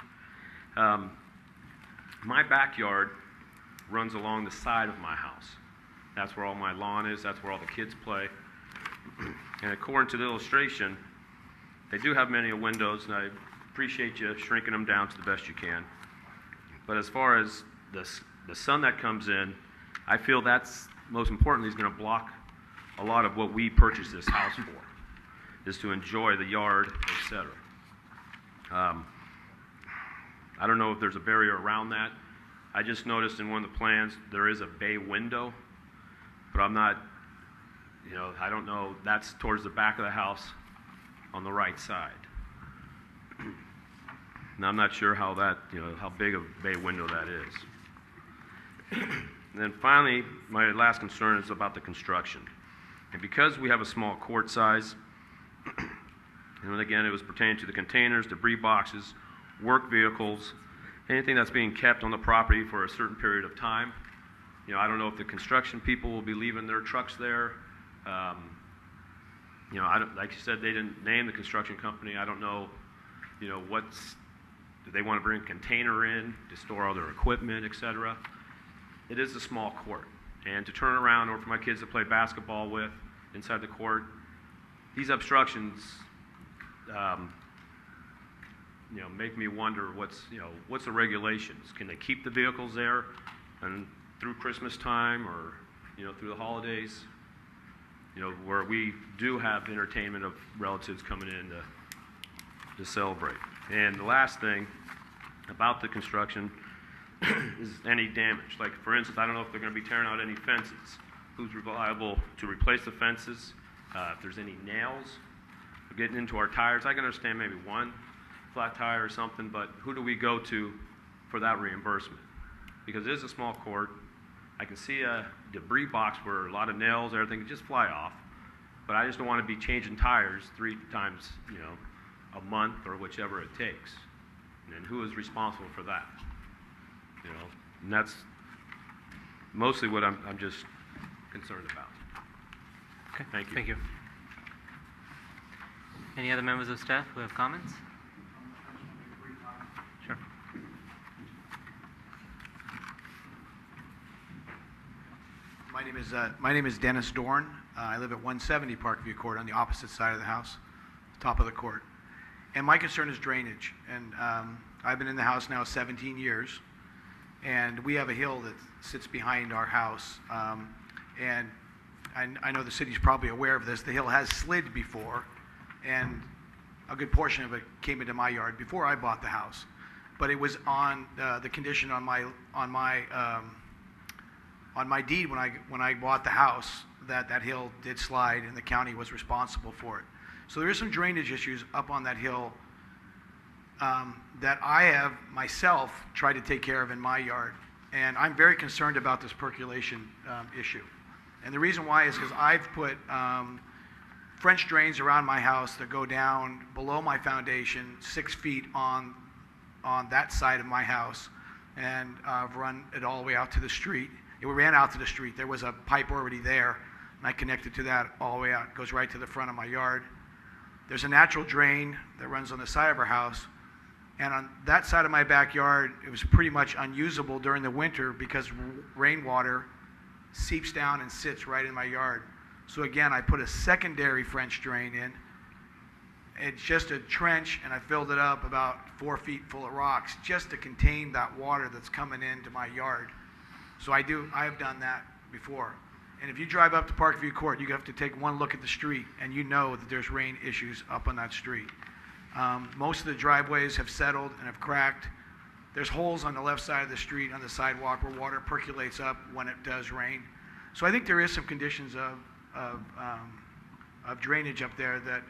My backyard runs along the side of my house. That's where all my lawn is. That's where all the kids play. And according to the illustration, they do have many windows, and I appreciate you shrinking them down to the best you can. But as far as the sun that comes in, I feel that's, most importantly, is going to block a lot of what we purchased this house for, is to enjoy the yard, etc. I don't know if there's a barrier around that. I just noticed in one of the plans there is a bay window, but I'm not, I don't know, that's towards the back of the house on the right side. And I'm not sure how that, how big of a bay window that is. And then finally, my last concern is about the construction. And because we have a small court size, and again, it was pertaining to the containers, debris boxes, work vehicles, anything that's being kept on the property for a certain period of time. I don't know if the construction people will be leaving their trucks there. Like you said, they didn't name the construction company. I don't know, do they want to bring a container in to store all their equipment, etc. It is a small court. And to turn around or for my kids to play basketball with inside the court, these obstructions, make me wonder what's the regulations? Can they keep the vehicles there and through Christmas time or, through the holidays? Where we do have entertainment of relatives coming in to celebrate. And the last thing about the construction is any damage. Like, for instance, I don't know if they're going to be tearing out any fences. Who's reliable to replace the fences? If there's any nails getting into our tires, I can understand maybe one flat tire or something, but who do we go to for that reimbursement? Because it is a small court. I can see a debris box where a lot of nails, everything just fly off. But I just don't want to be changing tires 3 times, a month or whichever it takes. And who is responsible for that? And that's mostly what I'm just concerned about. Okay. Thank you. Thank you. Any other members of staff who have comments? Sure. My name is Dennis Dorn. I live at 170 Parkview Court on the opposite side of the house, top of the court. And my concern is drainage. And I've been in the house now 17 years, and we have a hill that sits behind our house. And I know the city's probably aware of this. The hill has slid before, and a good portion of it came into my yard before I bought the house. But it was on the condition on my deed when I bought the house that hill did slide and the county was responsible for it. So there is some drainage issues up on that hill that I have myself tried to take care of in my yard. And I'm very concerned about this percolation issue. And the reason why is because I've put French drains around my house that go down below my foundation 6 feet on that side of my house, and I've run it all the way out to the street. It ran out to the street. There was a pipe already there and I connected to that all the way out. It goes right to the front of my yard. There's a natural drain that runs on the side of our house, and on that side of my backyard, it was pretty much unusable during the winter because rainwater seeps down and sits right in my yard. So again, I put a secondary French drain in. It's just a trench, and I filled it up about 4 feet full of rocks just to contain that water that's coming into my yard. So I have done that before. And if you drive up to Parkview Court, you have to take one look at the street, and you know that there's rain issues up on that street. Most of the driveways have settled and have cracked. There's holes on the left side of the street on the sidewalk where water percolates up when it does rain. So I think there is some conditions of drainage up there that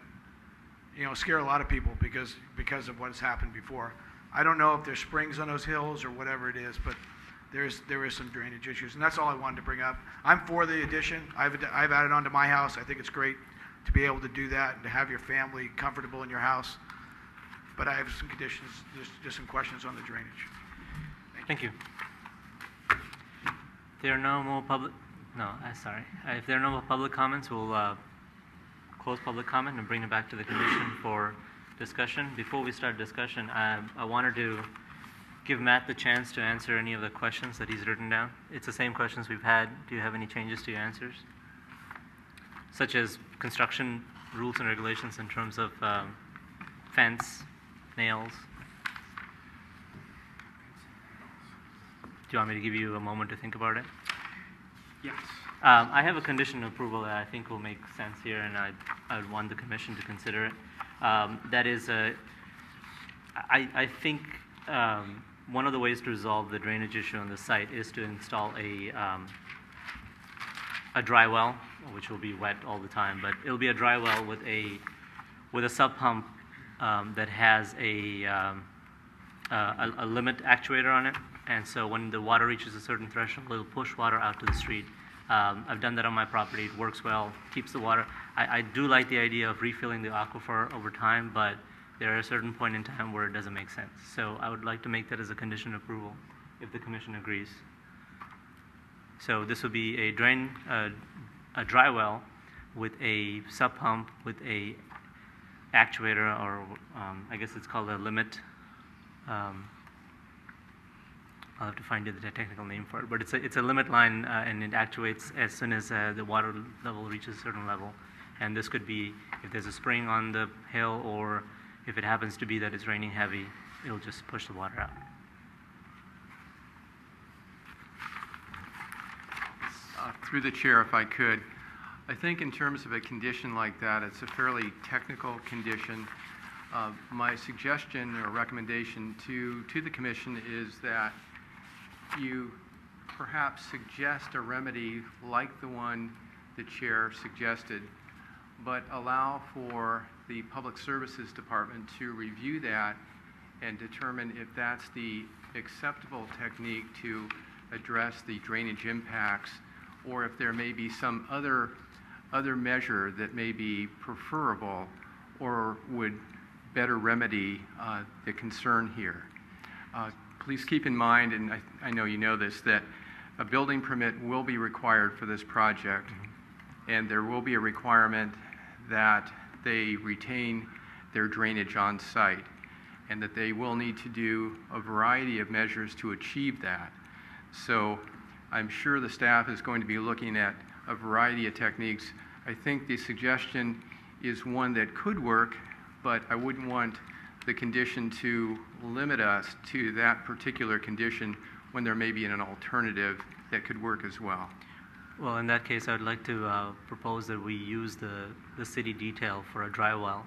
scare a lot of people because of what has happened before. I don't know if there's springs on those hills or whatever it is, but there is some drainage issues, and that's all I wanted to bring up. I'm for the addition. I've added on to my house. I think it's great to be able to do that and to have your family comfortable in your house. But I have some conditions, just some questions on the drainage. Thank you. There are no more public. No, sorry. If there are no more public comments, we'll close public comment and bring it back to the commission for discussion. Before we start discussion, I wanted to give Matt the chance to answer any of the questions that he's written down. It's the same questions we've had. Do you have any changes to your answers? Such as construction rules and regulations in terms of fence, nails. Do you want me to give you a moment to think about it? Yes. I have a condition of approval that I think will make sense here, and I'd want the commission to consider it. That is, I think one of the ways to resolve the drainage issue on the site is to install a dry well, which will be wet all the time, but it'll be a dry well with a sub pump that has a limit actuator on it, and so when the water reaches a certain threshold, it'll push water out to the street. I've done that on my property. It works well, keeps the water. I do like the idea of refilling the aquifer over time, but there are a certain point in time where it doesn't make sense. So I would like to make that as a condition of approval, if the commission agrees. So this would be a dry well with a sub pump with a actuator, or I guess it's called a limit. I'll have to find the technical name for it, but it's a limit line, and it actuates as soon as the water level reaches a certain level. And this could be if there's a spring on the hill, or if it happens to be that it's raining heavy, it'll just push the water out. Through the chair, if I could, I think in terms of a condition like that, it's a fairly technical condition. My suggestion or recommendation to the commission is that you perhaps suggest a remedy like the one the chair suggested, but allow for the Public Services Department to review that and determine if that's the acceptable technique to address the drainage impacts, or if there may be some other measure that may be preferable or would better remedy the concern here. Please keep in mind, and I know you know this, that a building permit will be required for this project, and there will be a requirement that they retain their drainage on site, and that they will need to do a variety of measures to achieve that. So I'm sure the staff is going to be looking at a variety of techniques. I think the suggestion is one that could work, but I wouldn't want the condition to limit us to that particular condition when there may be an alternative that could work as well. Well, in that case, I would like to propose that we use the city detail for a dry well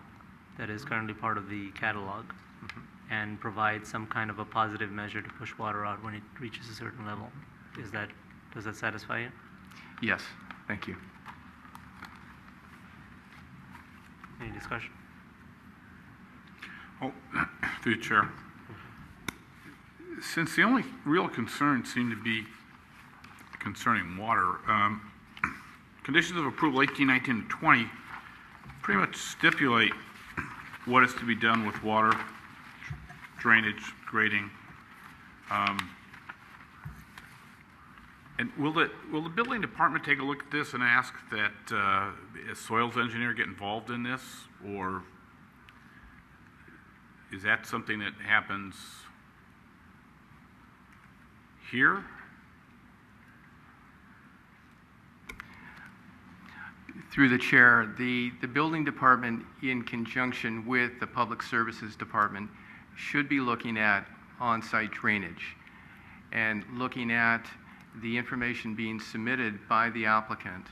that is currently part of the catalog, and provide some kind of a positive measure to push water out when it reaches a certain level. Does that satisfy you? Yes, thank you. Any discussion? Oh, through the chair. Since the only real concerns seem to be concerning water, conditions of approval 18, 19, and 20 pretty much stipulate what is to be done with water, drainage, grading. And will the building department take a look at this and ask that a soils engineer get involved in this, or is that something that happens here? Through the chair, the building department, in conjunction with the public services department, should be looking at on-site drainage and looking at the information being submitted by the applicant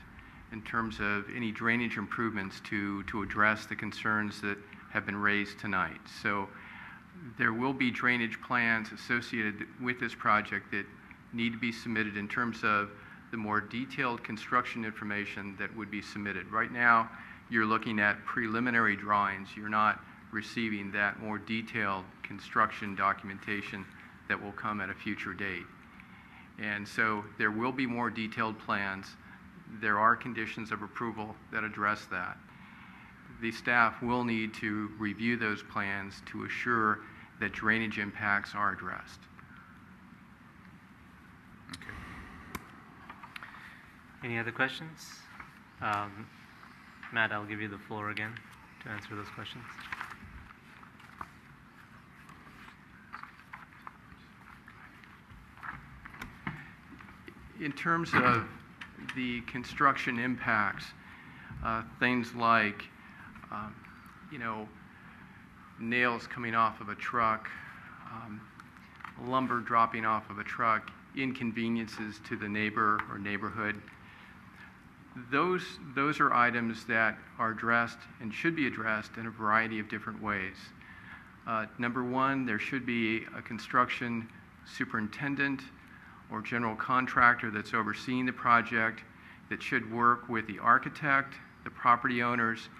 in terms of any drainage improvements to address the concerns that have been raised tonight. So there will be drainage plans associated with this project that need to be submitted in terms of the more detailed construction information that would be submitted. Right now, you're looking at preliminary drawings. You're not receiving that more detailed construction documentation that will come at a future date. And so there will be more detailed plans. There are conditions of approval that address that. The staff will need to review those plans to assure that drainage impacts are addressed. Okay. Any other questions? Matt, I'll give you the floor again to answer those questions. In terms of the construction impacts, things like, nails coming off of a truck, lumber dropping off of a truck, inconveniences to the neighbor or neighborhood, those are items that are addressed and should be addressed in a variety of different ways. Number one, there should be a construction superintendent or general contractor that's overseeing the project that should work with the architect, the property owners,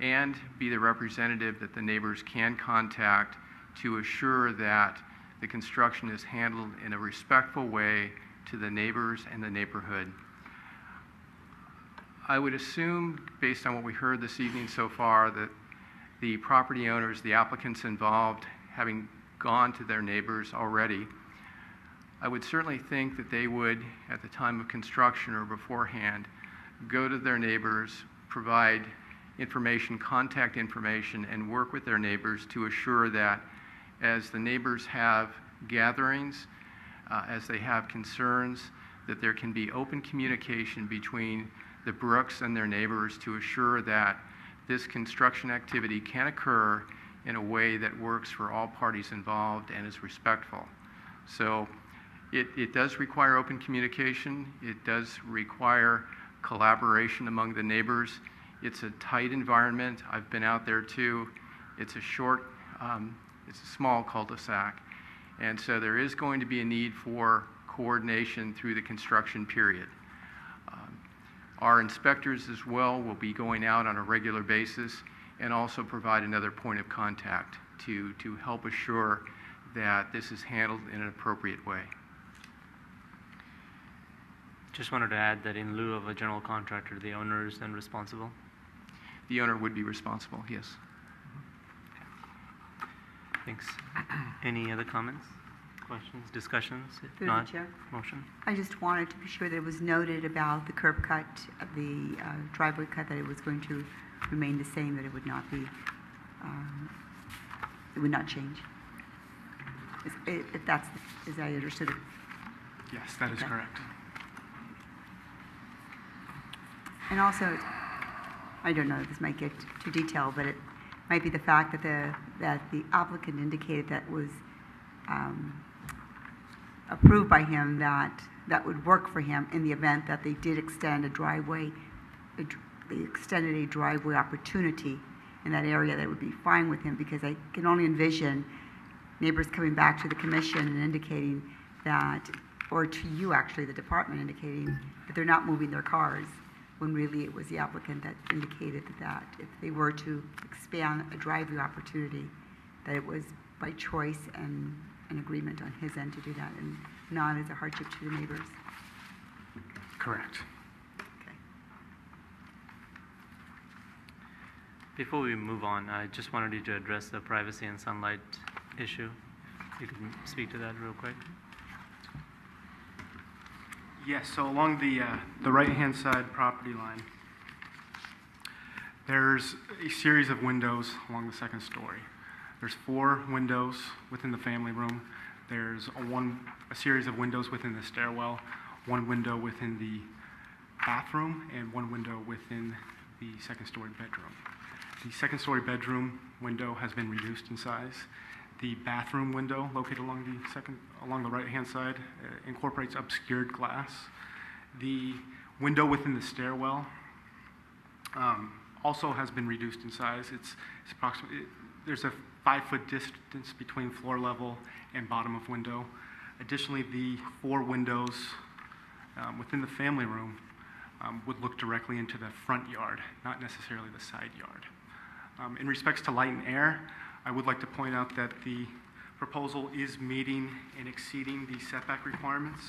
and be the representative that the neighbors can contact to assure that the construction is handled in a respectful way to the neighbors and the neighborhood. I would assume, based on what we heard this evening so far, that the property owners, the applicants involved, having gone to their neighbors already, I would certainly think that they would, at the time of construction or beforehand, go to their neighbors, provide information, contact information, and work with their neighbors to assure that as the neighbors have gatherings, as they have concerns, that there can be open communication between the Brooks and their neighbors to assure that this construction activity can occur in a way that works for all parties involved and is respectful. So it does require open communication. It does require collaboration among the neighbors. It's a tight environment. I've been out there too. It's a small cul-de-sac. And so there is going to be a need for coordination through the construction period. Our inspectors as well will be going out on a regular basis and also provide another point of contact to help assure that this is handled in an appropriate way. Just wanted to add that in lieu of a general contractor, the owner is then responsible. The owner would be responsible, yes. Thanks. Any other comments, questions, discussions? If Through the not, chair. motion. I just wanted to be sure that it was noted about the curb cut, the driveway cut, that it was going to remain the same, that it would not be, it would not change. If that's, as I understood it. Yes, that is Okay. correct. And also, I don't know if this might get too detailed, but it might be the fact that the applicant indicated that was approved by him that would work for him in the event that they did extend a driveway, they extended a driveway opportunity in that area, that would be fine with him, because I can only envision neighbors coming back to the commission and indicating that, or to you actually, the department, indicating that they're not moving their cars, when really it was the applicant that indicated that if they were to expand a driveway opportunity, that it was by choice and an agreement on his end to do that, and not as a hardship to the neighbors. Correct. Okay. Before we move on, I just wanted you to address the privacy and sunlight issue. You can speak to that real quick. Yes, so along the right-hand side property line, there's a series of windows along the second story. There's 4 windows within the family room. There's a series of windows within the stairwell, 1 window within the bathroom, and 1 window within the second-story bedroom. The second-story bedroom window has been reduced in size. The bathroom window, located along the right-hand side, incorporates obscured glass. The window within the stairwell also has been reduced in size. It's approximately, there's a 5-foot distance between floor level and bottom of window. Additionally, the 4 windows within the family room would look directly into the front yard, not necessarily the side yard. In respects to light and air, I would like to point out that the proposal is meeting and exceeding the setback requirements.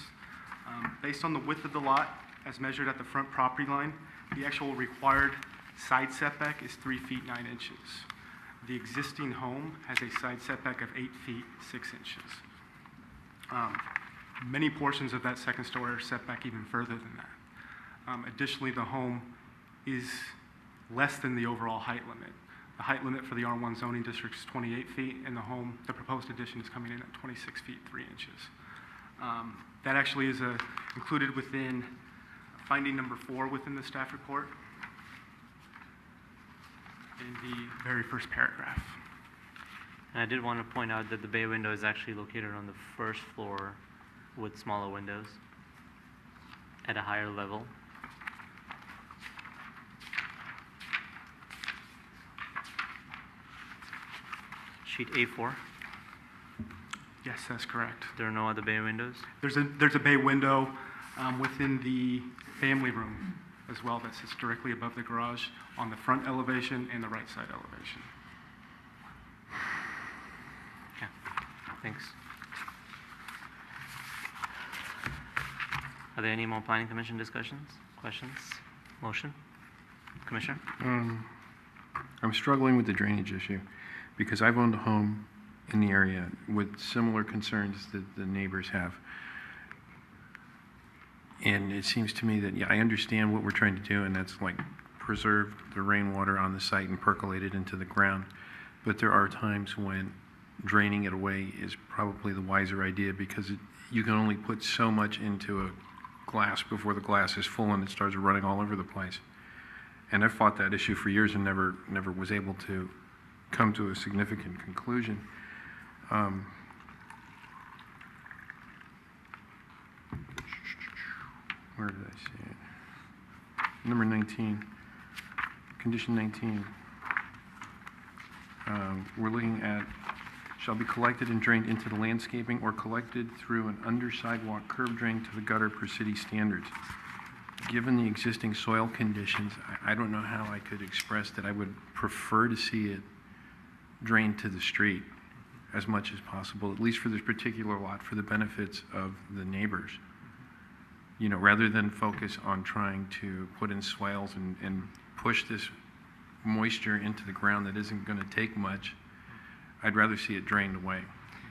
Based on the width of the lot as measured at the front property line, the actual required side setback is 3 feet 9 inches. The existing home has a side setback of 8 feet 6 inches. Many portions of that second story are set back even further than that. Additionally, the home is less than the overall height limit. The height limit for the R1 zoning district is 28 feet, and the proposed addition is coming in at 26 feet 3 inches. That actually is included within finding number 4 within the staff report in the very first paragraph. And I did want to point out that the bay window is actually located on the first floor with smaller windows at a higher level. Sheet A4, Yes, that's correct. there are no other bay windows? There's a bay window within the family room as well that sits directly above the garage on the front elevation and the right side elevation. Okay, thanks. Are there any more planning commission discussions, questions, motion? Commissioner? I'm struggling with the drainage issue because I've owned a home in the area with similar concerns that the neighbors have. And it seems to me that, yeah, I understand what we're trying to do, and that's like preserve the rainwater on the site and percolate it into the ground. But there are times when draining it away is probably the wiser idea because you can only put so much into a glass before the glass is full and it starts running all over the place. And I've fought that issue for years and never was able to come to a significant conclusion. Where did I see it? Number 19, condition 19. We're looking at shall be collected and drained into the landscaping or collected through an under sidewalk curb drain to the gutter per city standards. Given the existing soil conditions, I don't know how I could express that I would prefer to see it drained to the street as much as possible, at least for this particular lot, for the benefits of the neighbors. You know, rather than focus on trying to put in swales and push this moisture into the ground that isn't going to take much, I'd rather see it drained away.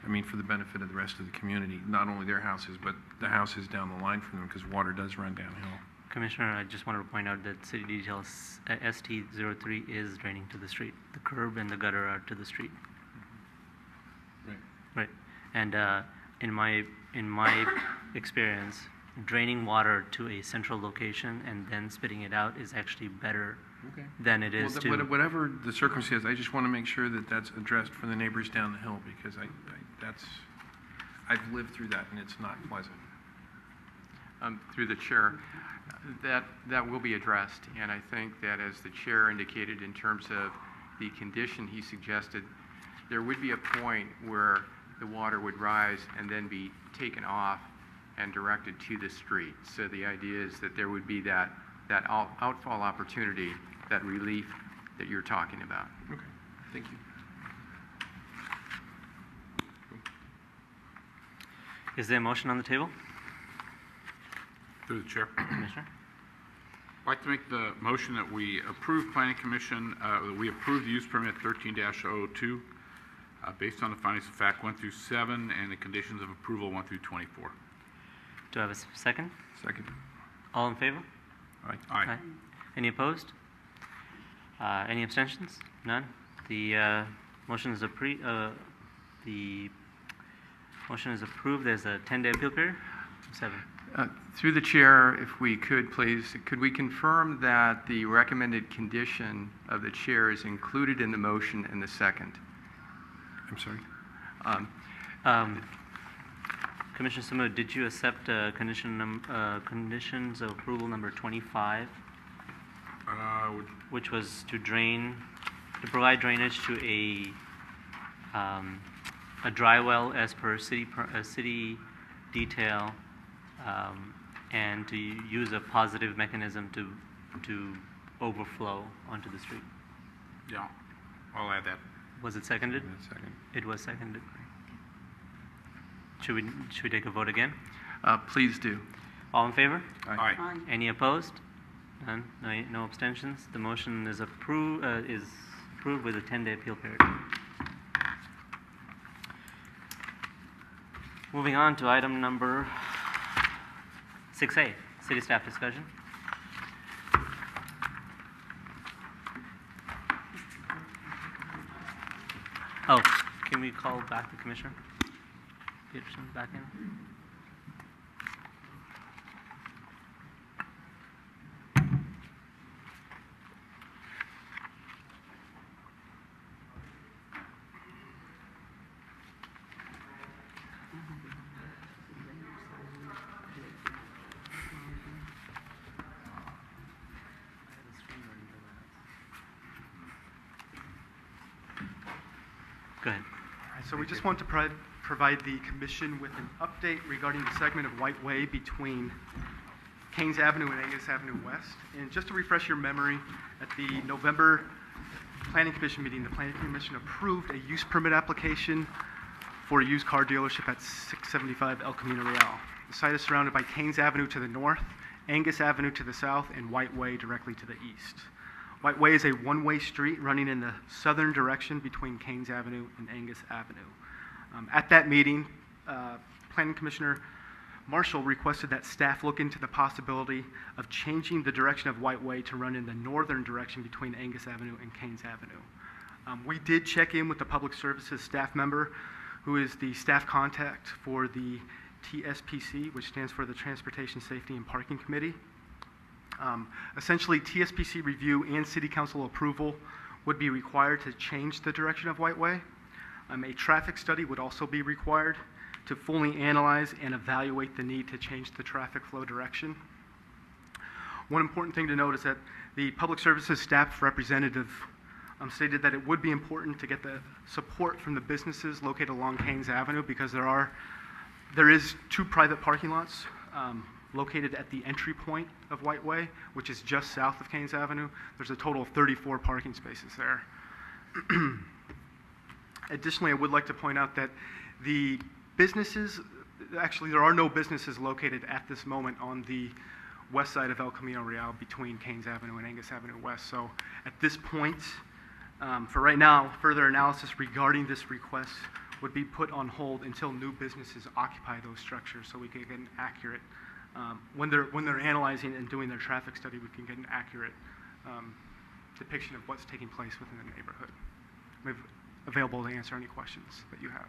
I mean, for the benefit of the rest of the community, not only their houses, but the houses down the line from them, because water does run downhill. Commissioner, I just wanted to point out that city details ST03 is draining to the street. The curb and the gutter are to the street. Right. Right. And in my experience, draining water to a central location and then spitting it out is actually better than it is to... Whatever the circumstance, I just want to make sure that that's addressed for the neighbors down the hill, because I've lived through that and it's not pleasant. Through the chair, that will be addressed, and I think that as the chair indicated in terms of the condition he suggested, there would be a point where the water would rise and then be taken off and directed to the street. So the idea is that there would be that outfall opportunity, that relief that you're talking about. Okay, thank you. Is there a motion on the table? Through the chair. Commissioner? I'd like to make the motion that we approve Planning Commission, that we approve the use permit 13-002 based on the findings of fact 1 through 7 and the conditions of approval 1 through 24. Do I have a second? Second. All in favor? Aye. Any opposed? Any abstentions? None. The motion is the motion is approved. There's a 10-day appeal period. 7. Through the chair, if we could, please, could we confirm that the recommended condition of the chair is included in the motion and the second? I'm sorry? Commissioner Samud, did you accept conditions of approval number 25, which was to provide drainage to a dry well as per city detail, and to use a positive mechanism to overflow onto the street? Yeah, I'll add that. Was it seconded? Second. It was seconded. Should we take a vote again? Please do. All in favor? Aye. Any opposed? None. No abstentions. The motion is approved with a 10-day appeal period. Moving on to item number 6A, city staff discussion. Oh, can we call back the commissioner? Peterson back in. Go ahead. All right, so we just want to provide the commission with an update regarding the segment of White Way between Keynes Avenue and Angus Avenue West. And just to refresh your memory, at the November Planning Commission meeting, the Planning Commission approved a use permit application for a used car dealership at 675 El Camino Real. The site is surrounded by Keynes Avenue to the north, Angus Avenue to the south, and White Way directly to the east. White Way is a one-way street running in the southern direction between Keynes Avenue and Angus Avenue. At that meeting, Planning Commissioner Marshall requested that staff look into the possibility of changing the direction of White Way to run in the northern direction between Angus Avenue and Keynes Avenue. We did check in with the Public Services staff member, who is the staff contact for the TSPC, which stands for the Transportation Safety and Parking Committee. Essentially, TSPC review and City Council approval would be required to change the direction of White Way. A traffic study would also be required to fully analyze and evaluate the need to change the traffic flow direction. One important thing to note is that the Public Services staff representative stated that it would be important to get the support from the businesses located along Keynes Avenue, because there is 2 private parking lots located at the entry point of White Way, which is just south of Keynes Avenue. There's a total of 34 parking spaces there. Additionally, I would like to point out that the businesses, actually there are no businesses located at this moment on the west side of El Camino Real between Keynes Avenue and Angus Avenue West. So at this point, for right now, further analysis regarding this request would be put on hold until new businesses occupy those structures, so we can get an accurate, when they're analyzing and doing their traffic study, we can get an accurate depiction of what's taking place within the neighborhood. We're available to answer any questions that you have.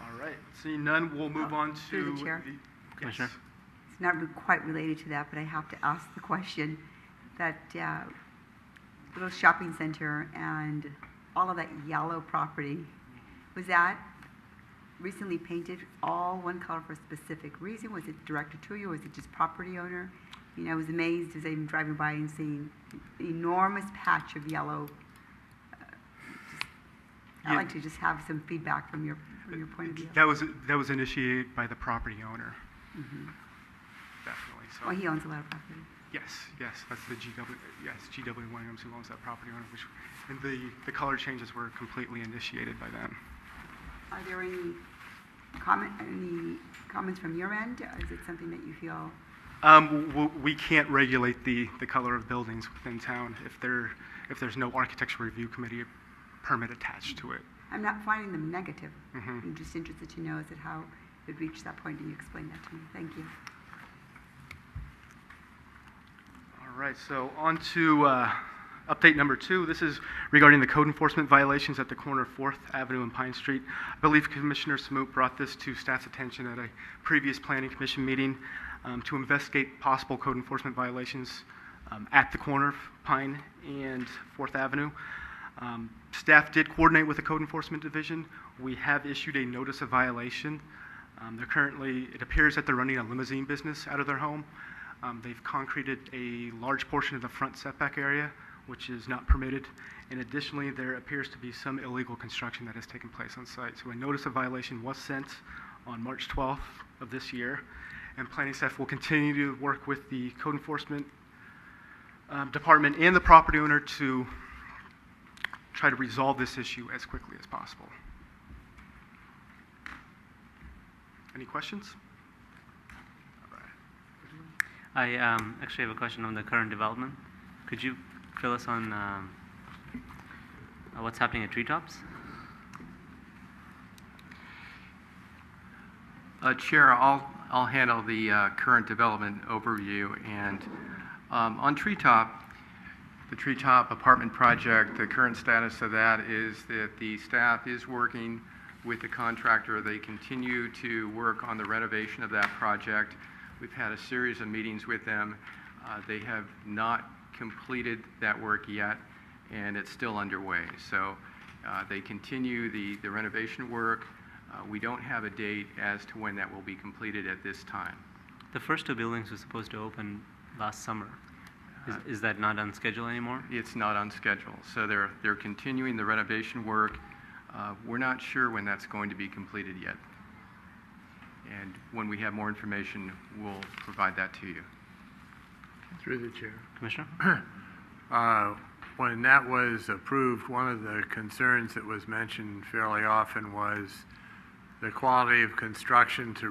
All right, seeing none, we'll move on to through the chair. Commissioner? It's not quite related to that, but I have to ask the question that little shopping center and all of that yellow property, was that recently painted all one color for a specific reason? Was it directed to you, or was it just property owner? You know, I was amazed as I'm driving by and seeing an enormous patch of yellow. I'd like to just have some feedback from your point of view. That was initiated by the property owner. Mm-hmm. Definitely. So. Well, he owns a lot of property. Yes, that's the GW Williams who owns that property owner, and the color changes were completely initiated by them. Are there any comments from your end? Is it something that you feel? We can't regulate the color of buildings within town if there's no architectural review committee permit attached to it. I'm not finding them negative. Mhm. I'm just interested to know is it how it reached that point, and you explained that to me. Thank you. All right, so on to update number 2. This is regarding the code enforcement violations at the corner of 4th Avenue and Pine Street. I believe Commissioner Smoot brought this to staff's attention at a previous Planning Commission meeting to investigate possible code enforcement violations at the corner of Pine and 4th Avenue. Staff did coordinate with the Code Enforcement Division. We have issued a notice of violation. It appears that they're running a limousine business out of their home. They've concreted a large portion of the front setback area, which is not permitted. And additionally, there appears to be some illegal construction that has taken place on site. So a notice of violation was sent on March 12th of this year. And planning staff will continue to work with the Code Enforcement Department and the property owner to try to resolve this issue as quickly as possible. Any questions? I actually have a question on the current development. Could you fill us on what's happening at Treetops? Chair, I'll handle the current development overview. And on Treetop, the Treetop apartment project, the current status of that is that the staff is working with the contractor. They continue to work on the renovation of that project. We've had a series of meetings with them. They have not completed that work yet, and it's still underway. So they continue the renovation work. We don't have a date as to when that will be completed at this time. The first 2 buildings were supposed to open last summer. Is that not on schedule anymore? It's not on schedule. So they're continuing the renovation work. We're not sure when that's going to be completed yet. And when we have more information, we'll provide that to you. Through the chair. Commissioner? When that was approved, one of the concerns that was mentioned fairly often was the quality of construction to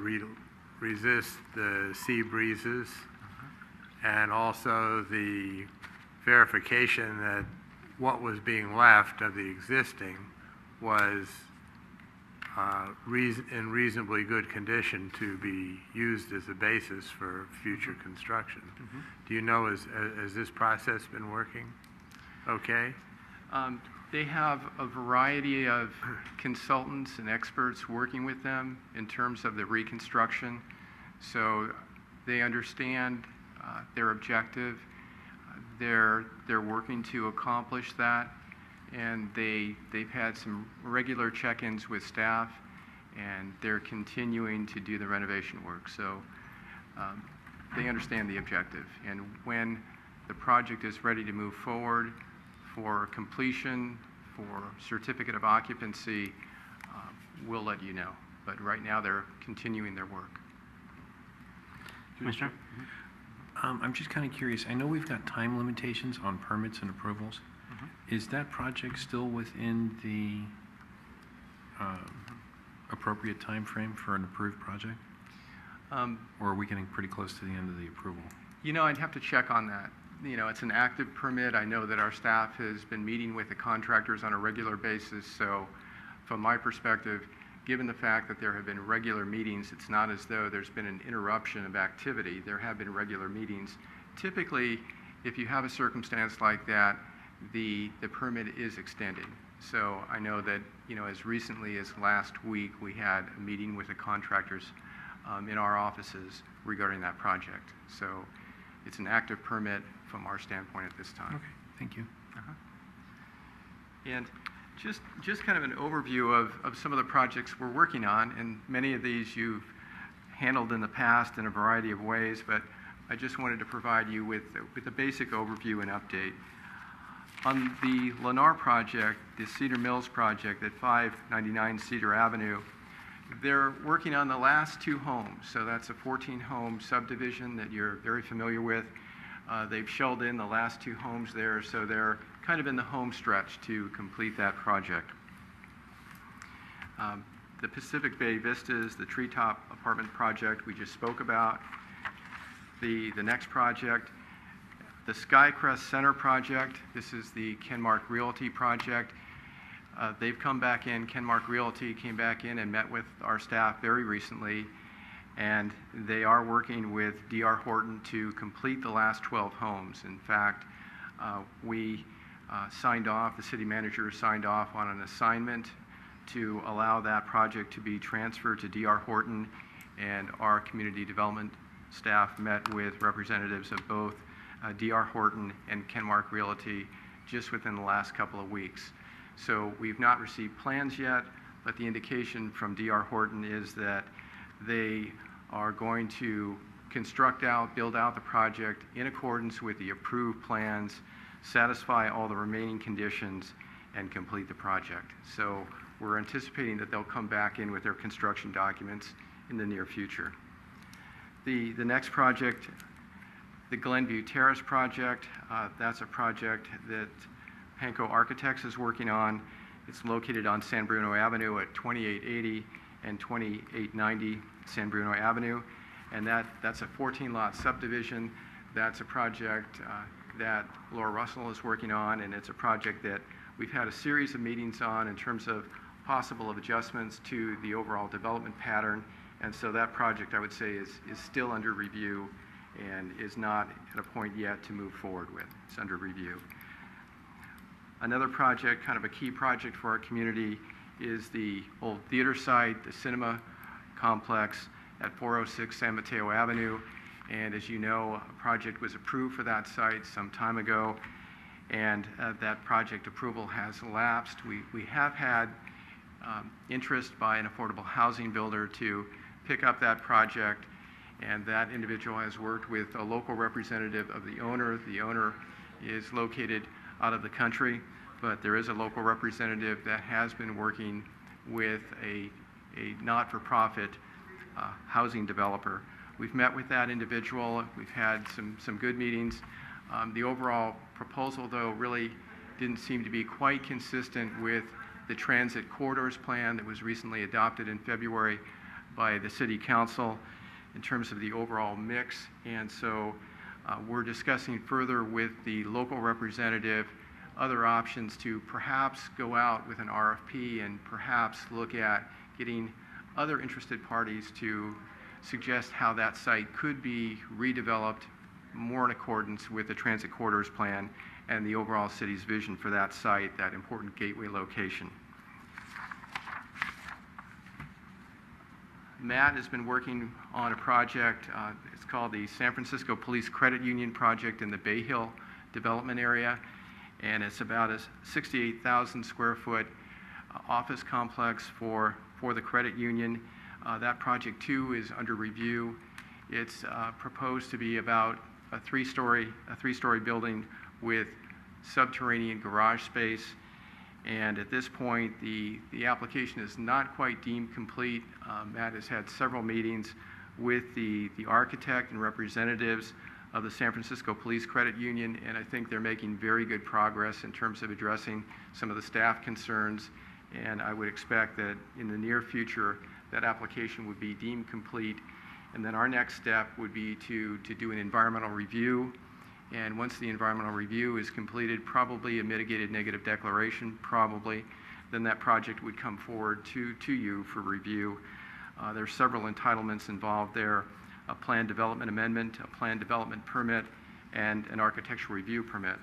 resist the sea breezes, and also the verification that what was being left of the existing was in reasonably good condition to be used as a basis for future construction. Do you know, has this process been working okay? They have a variety of consultants and experts working with them in terms of the reconstruction. So they understand their objective. They're working to accomplish that. And they've had some regular check-ins with staff, and they're continuing to do the renovation work. So they understand the objective. And when the project is ready to move forward for completion, for certificate of occupancy, we'll let you know. But right now, they're continuing their work. Commissioner? I'm just kind of curious. I know we've got time limitations on permits and approvals. Is that project still within the appropriate time frame for an approved project? Or are we getting pretty close to the end of the approval? You know, I'd have to check on that. You know, it's an active permit. I know that our staff has been meeting with the contractors on a regular basis. So from my perspective, given the fact that there have been regular meetings, it's not as though there's been an interruption of activity. There have been regular meetings. Typically, if you have a circumstance like that, the permit is extended. So I know that, you know, as recently as last week, we had a meeting with the contractors in our offices regarding that project. So it's an active permit from our standpoint at this time. Okay, thank you. And just kind of an overview of some of the projects we're working on, and many of these you've handled in the past in a variety of ways, but I just wanted to provide you with a basic overview and update. On the Lennar project, the Cedar Mills project at 599 Cedar Avenue, they're working on the last 2 homes. So that's a 14-home subdivision that you're very familiar with. They've shelled in the last 2 homes there, so they're kind of in the home stretch to complete that project. The Pacific Bay Vistas, the Treetop apartment project we just spoke about. The next project, the Skycrest Center project. This is the Kenmark Realty project. they've come back in. Kenmark Realty came back in and met with our staff very recently, and they are working with D.R. Horton to complete the last 12 homes. In fact, we signed off, the city manager signed off on an assignment to allow that project to be transferred to D.R. Horton, and our community development staff met with representatives of both D.R. Horton and Kenmark Realty just within the last couple of weeks. So we've not received plans yet, but the indication from D.R. Horton is that they are going to build out the project in accordance with the approved plans, satisfy all the remaining conditions, and complete the project. So we're anticipating that they'll come back in with their construction documents in the near future. The next project, the Glenview Terrace project, that's a project that Pankow Architects is working on. It's located on San Bruno Avenue at 2880 and 2890 San Bruno Avenue, and that's a 14-lot subdivision. That's a project that Laura Russell is working on, and it's a project that we've had a series of meetings on in terms of possible adjustments to the overall development pattern, and so that project, I would say, is still under review and is not at a point yet to move forward with. It's under review. Another project, kind of a key project for our community, is the old theater site, the cinema complex at 406 San Mateo Avenue. And as you know, a project was approved for that site some time ago, and that project approval has lapsed. We have had interest by an affordable housing builder to pick up that project, and that individual has worked with a local representative of the owner. The owner is located out of the country, but there is a local representative that has been working with a not-for-profit housing developer. We've met with that individual. We've had some good meetings. The overall proposal, though, really didn't seem to be quite consistent with the transit corridors plan that was recently adopted in February by the City Council in terms of the overall mix. And so we're discussing further with the local representative other options to perhaps go out with an RFP and perhaps look at getting other interested parties to suggest how that site could be redeveloped more in accordance with the transit corridors plan and the overall city's vision for that site, that important gateway location. Matt has been working on a project, it's called the San Francisco Police Credit Union project in the Bay Hill development area, and it's about a 68,000 square foot office complex for the credit union. That project too is under review. It's proposed to be about a three-story building with subterranean garage space. And at this point, the application is not quite deemed complete. Matt has had several meetings with the architect and representatives of the San Francisco Police Credit Union, and I think they're making very good progress in terms of addressing some of the staff concerns. And I would expect that in the near future, that application would be deemed complete. And then our next step would be to do an environmental review. And once the environmental review is completed, probably a mitigated negative declaration, probably, then that project would come forward to you for review. There's several entitlements involved there: a plan development amendment, a plan development permit, and an architectural review permit.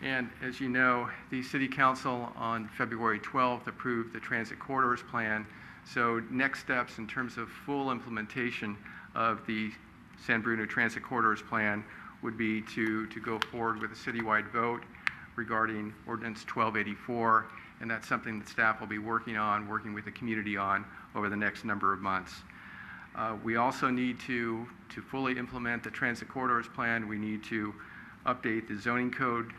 And as you know, the City Council on February 12th approved the transit corridors plan. So next steps in terms of full implementation of the San Bruno Transit Corridors Plan would be to go forward with a citywide vote regarding Ordinance 1284, and that's something that staff will be working with the community on over the next number of months. We also need to fully implement the Transit Corridors Plan. We need to update the zoning code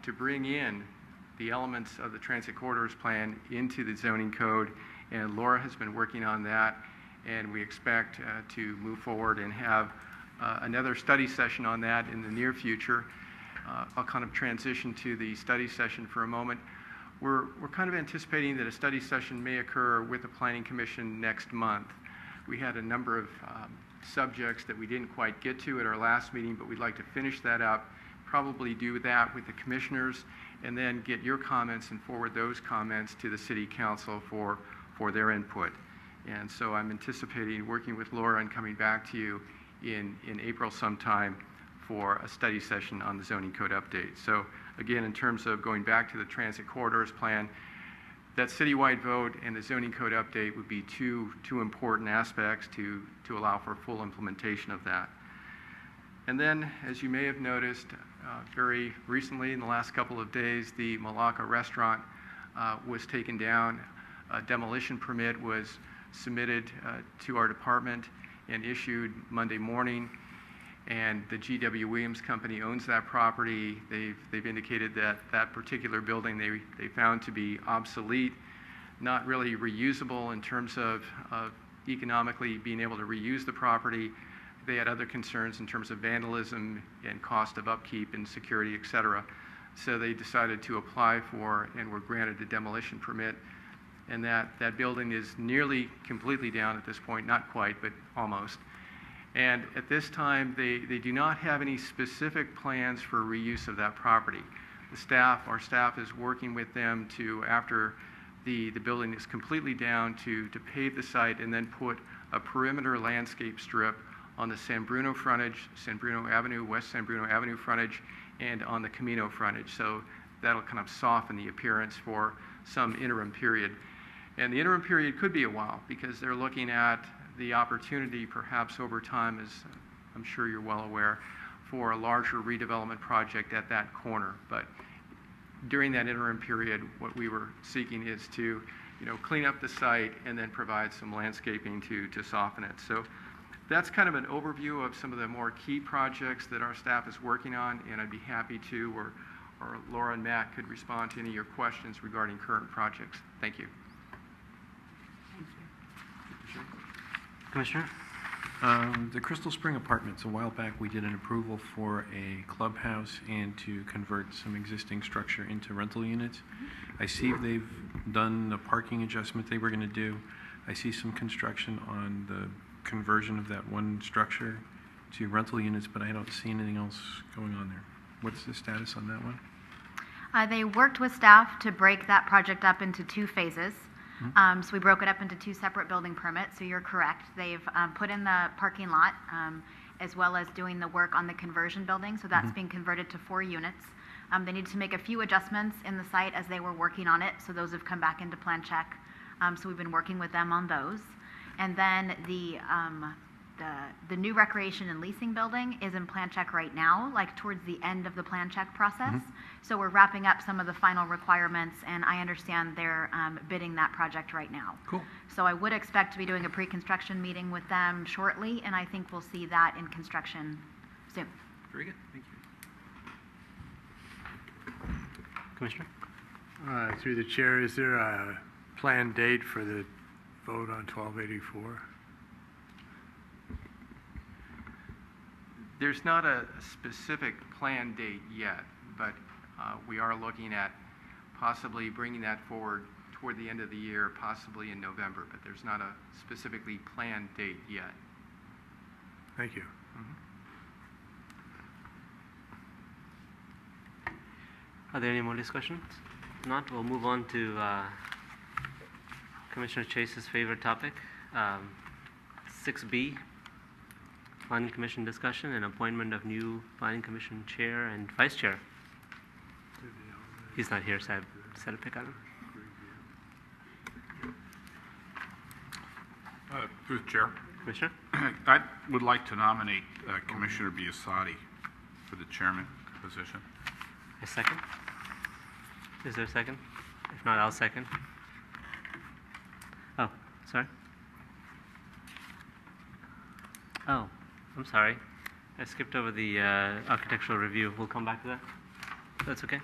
to bring in the elements of the Transit Corridors Plan into the zoning code, and Laura has been working on that, and we expect to move forward and have another study session on that in the near future. I'll kind of transition to the study session for a moment. We're kind of anticipating that a study session may occur with the Planning Commission next month. We had a number of subjects that we didn't quite get to at our last meeting, but we'd like to finish that up, probably do that with the commissioners, and then get your comments and forward those comments to the City Council for their input. And so I'm anticipating working with Laura and coming back to you in April sometime for a study session on the zoning code update. So again, in terms of going back to the transit corridors plan, that citywide vote and the zoning code update would be two important aspects to allow for full implementation of that. And then, as you may have noticed, very recently, in the last couple of days, the Malacca restaurant was taken down. A demolition permit was submitted to our department and issued Monday morning. And the G.W. Williams Company owns that property. They've indicated that that particular building they found to be obsolete, not really reusable in terms of economically being able to reuse the property. They had other concerns in terms of vandalism and cost of upkeep and security, et cetera. So they decided to apply for and were granted a demolition permit. And that building is nearly completely down at this point, not quite, but almost. And at this time, they do not have any specific plans for reuse of that property. Our staff is working with them to, after the building is completely down, to pave the site and then put a perimeter landscape strip on the San Bruno frontage, San Bruno Avenue, West San Bruno Avenue frontage, and on the Camino frontage. So that'll kind of soften the appearance for some interim period. And the interim period could be a while because they're looking at the opportunity perhaps over time, as I'm sure you're well aware, for a larger redevelopment project at that corner. But during that interim period, what we were seeking is to clean up the site and then provide some landscaping to soften it. So that's kind of an overview of some of the more key projects that our staff is working on, and I'd be happy to, or Laura and Matt could respond to any of your questions regarding current projects. Thank you. Commissioner? The Crystal Spring Apartments, a while back we did an approval for a clubhouse and to convert some existing structure into rental units. I see they've done the parking adjustment they were going to do. I see some construction on the conversion of that one structure to rental units, but I don't see anything else going on there. What's the status on that one? They worked with staff to break that project up into 2 phases. So we broke it up into 2 separate building permits, so you're correct. They've put in the parking lot as well as doing the work on the conversion building, so that's being converted to 4 units. They need to make a few adjustments in the site as they were working on it, so those have come back into plan check. So we've been working with them on those. And then the new recreation and leasing building is in plan check right now, like towards the end of the plan check process. So we're wrapping up some of the final requirements, and I understand they're bidding that project right now. Cool. So I would expect to be doing a pre-construction meeting with them shortly, and I think we'll see that in construction soon. Very good. Thank you. Commissioner? Through the chair, is there a planned date for the vote on 1284? There's not a specific planned date yet, but we are looking at possibly bringing that forward toward the end of the year, possibly in November, but there's not a specifically planned date yet. Thank you. Are there any more discussions? If not, we'll move on to Commissioner Chase's favorite topic, 6B. Planning Commission discussion and appointment of new Planning Commission chair and vice chair. He's not here, so I set a pick on him. Through the chair. Commissioner? I would like to nominate Commissioner Biasotti for the chairman position. A second? Is there a second? If not, I'll second. Oh, sorry. Oh, I'm sorry. I skipped over the architectural review. We'll come back to that. That's okay.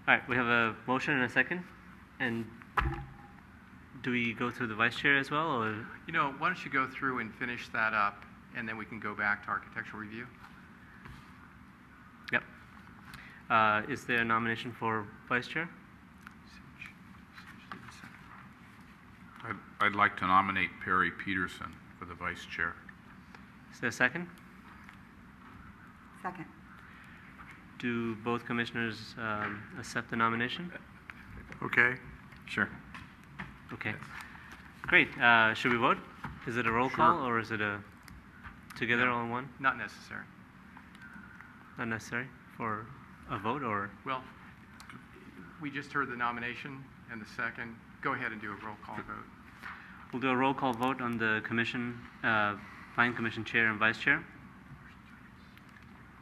All right, we have a motion and a second. And do we go through the vice chair as well, or? Why don't you go through and finish that up, and then we can go back to architectural review. Yep. Is there a nomination for vice chair? I'd like to nominate Perry Peterson for the vice chair. Is there a second? Second. Do both commissioners accept the nomination? Okay. Sure. Okay. Great. Should we vote? Is it a roll call or is it a together all in one? Not necessary. Not necessary for a vote or? Well, we just heard the nomination and the second. Go ahead and do a roll call vote. We'll do a roll call vote on the commission, Planning Commission Chair and Vice Chair.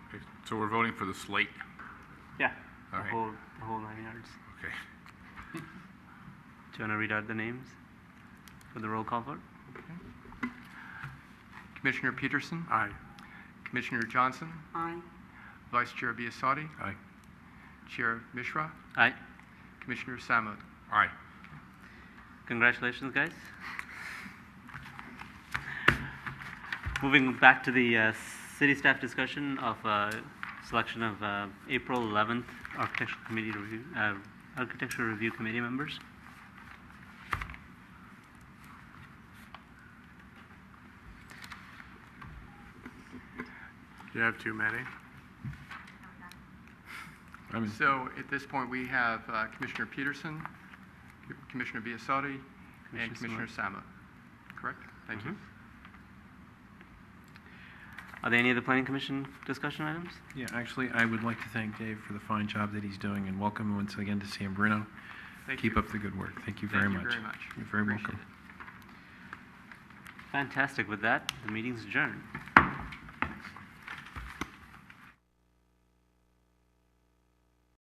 Okay, so we're voting for the slate? Yeah. All The right. whole 9 yards. Okay. Do you want to read out the names for the roll call vote? Commissioner Peterson, Aye. Commissioner Johnson, Aye. Vice Chair Biasotti, Aye. Chair Mishra, Aye. Commissioner Samud. Aye. Congratulations, guys. Moving back to the city staff discussion of selection of April 11th Architectural Review Committee members. Do you have too many? So at this point, we have Commissioner Peterson, Commissioner Biasotti, and Commissioner Samud. Correct? Thank you. Are there any other Planning Commission discussion items? Yeah, actually, I would like to thank Dave for the fine job that he's doing and welcome once again to San Bruno. Keep up the good work. Thank you very much. Thank you very much. You're very Appreciate welcome. it. Fantastic. With that, the meeting's adjourned.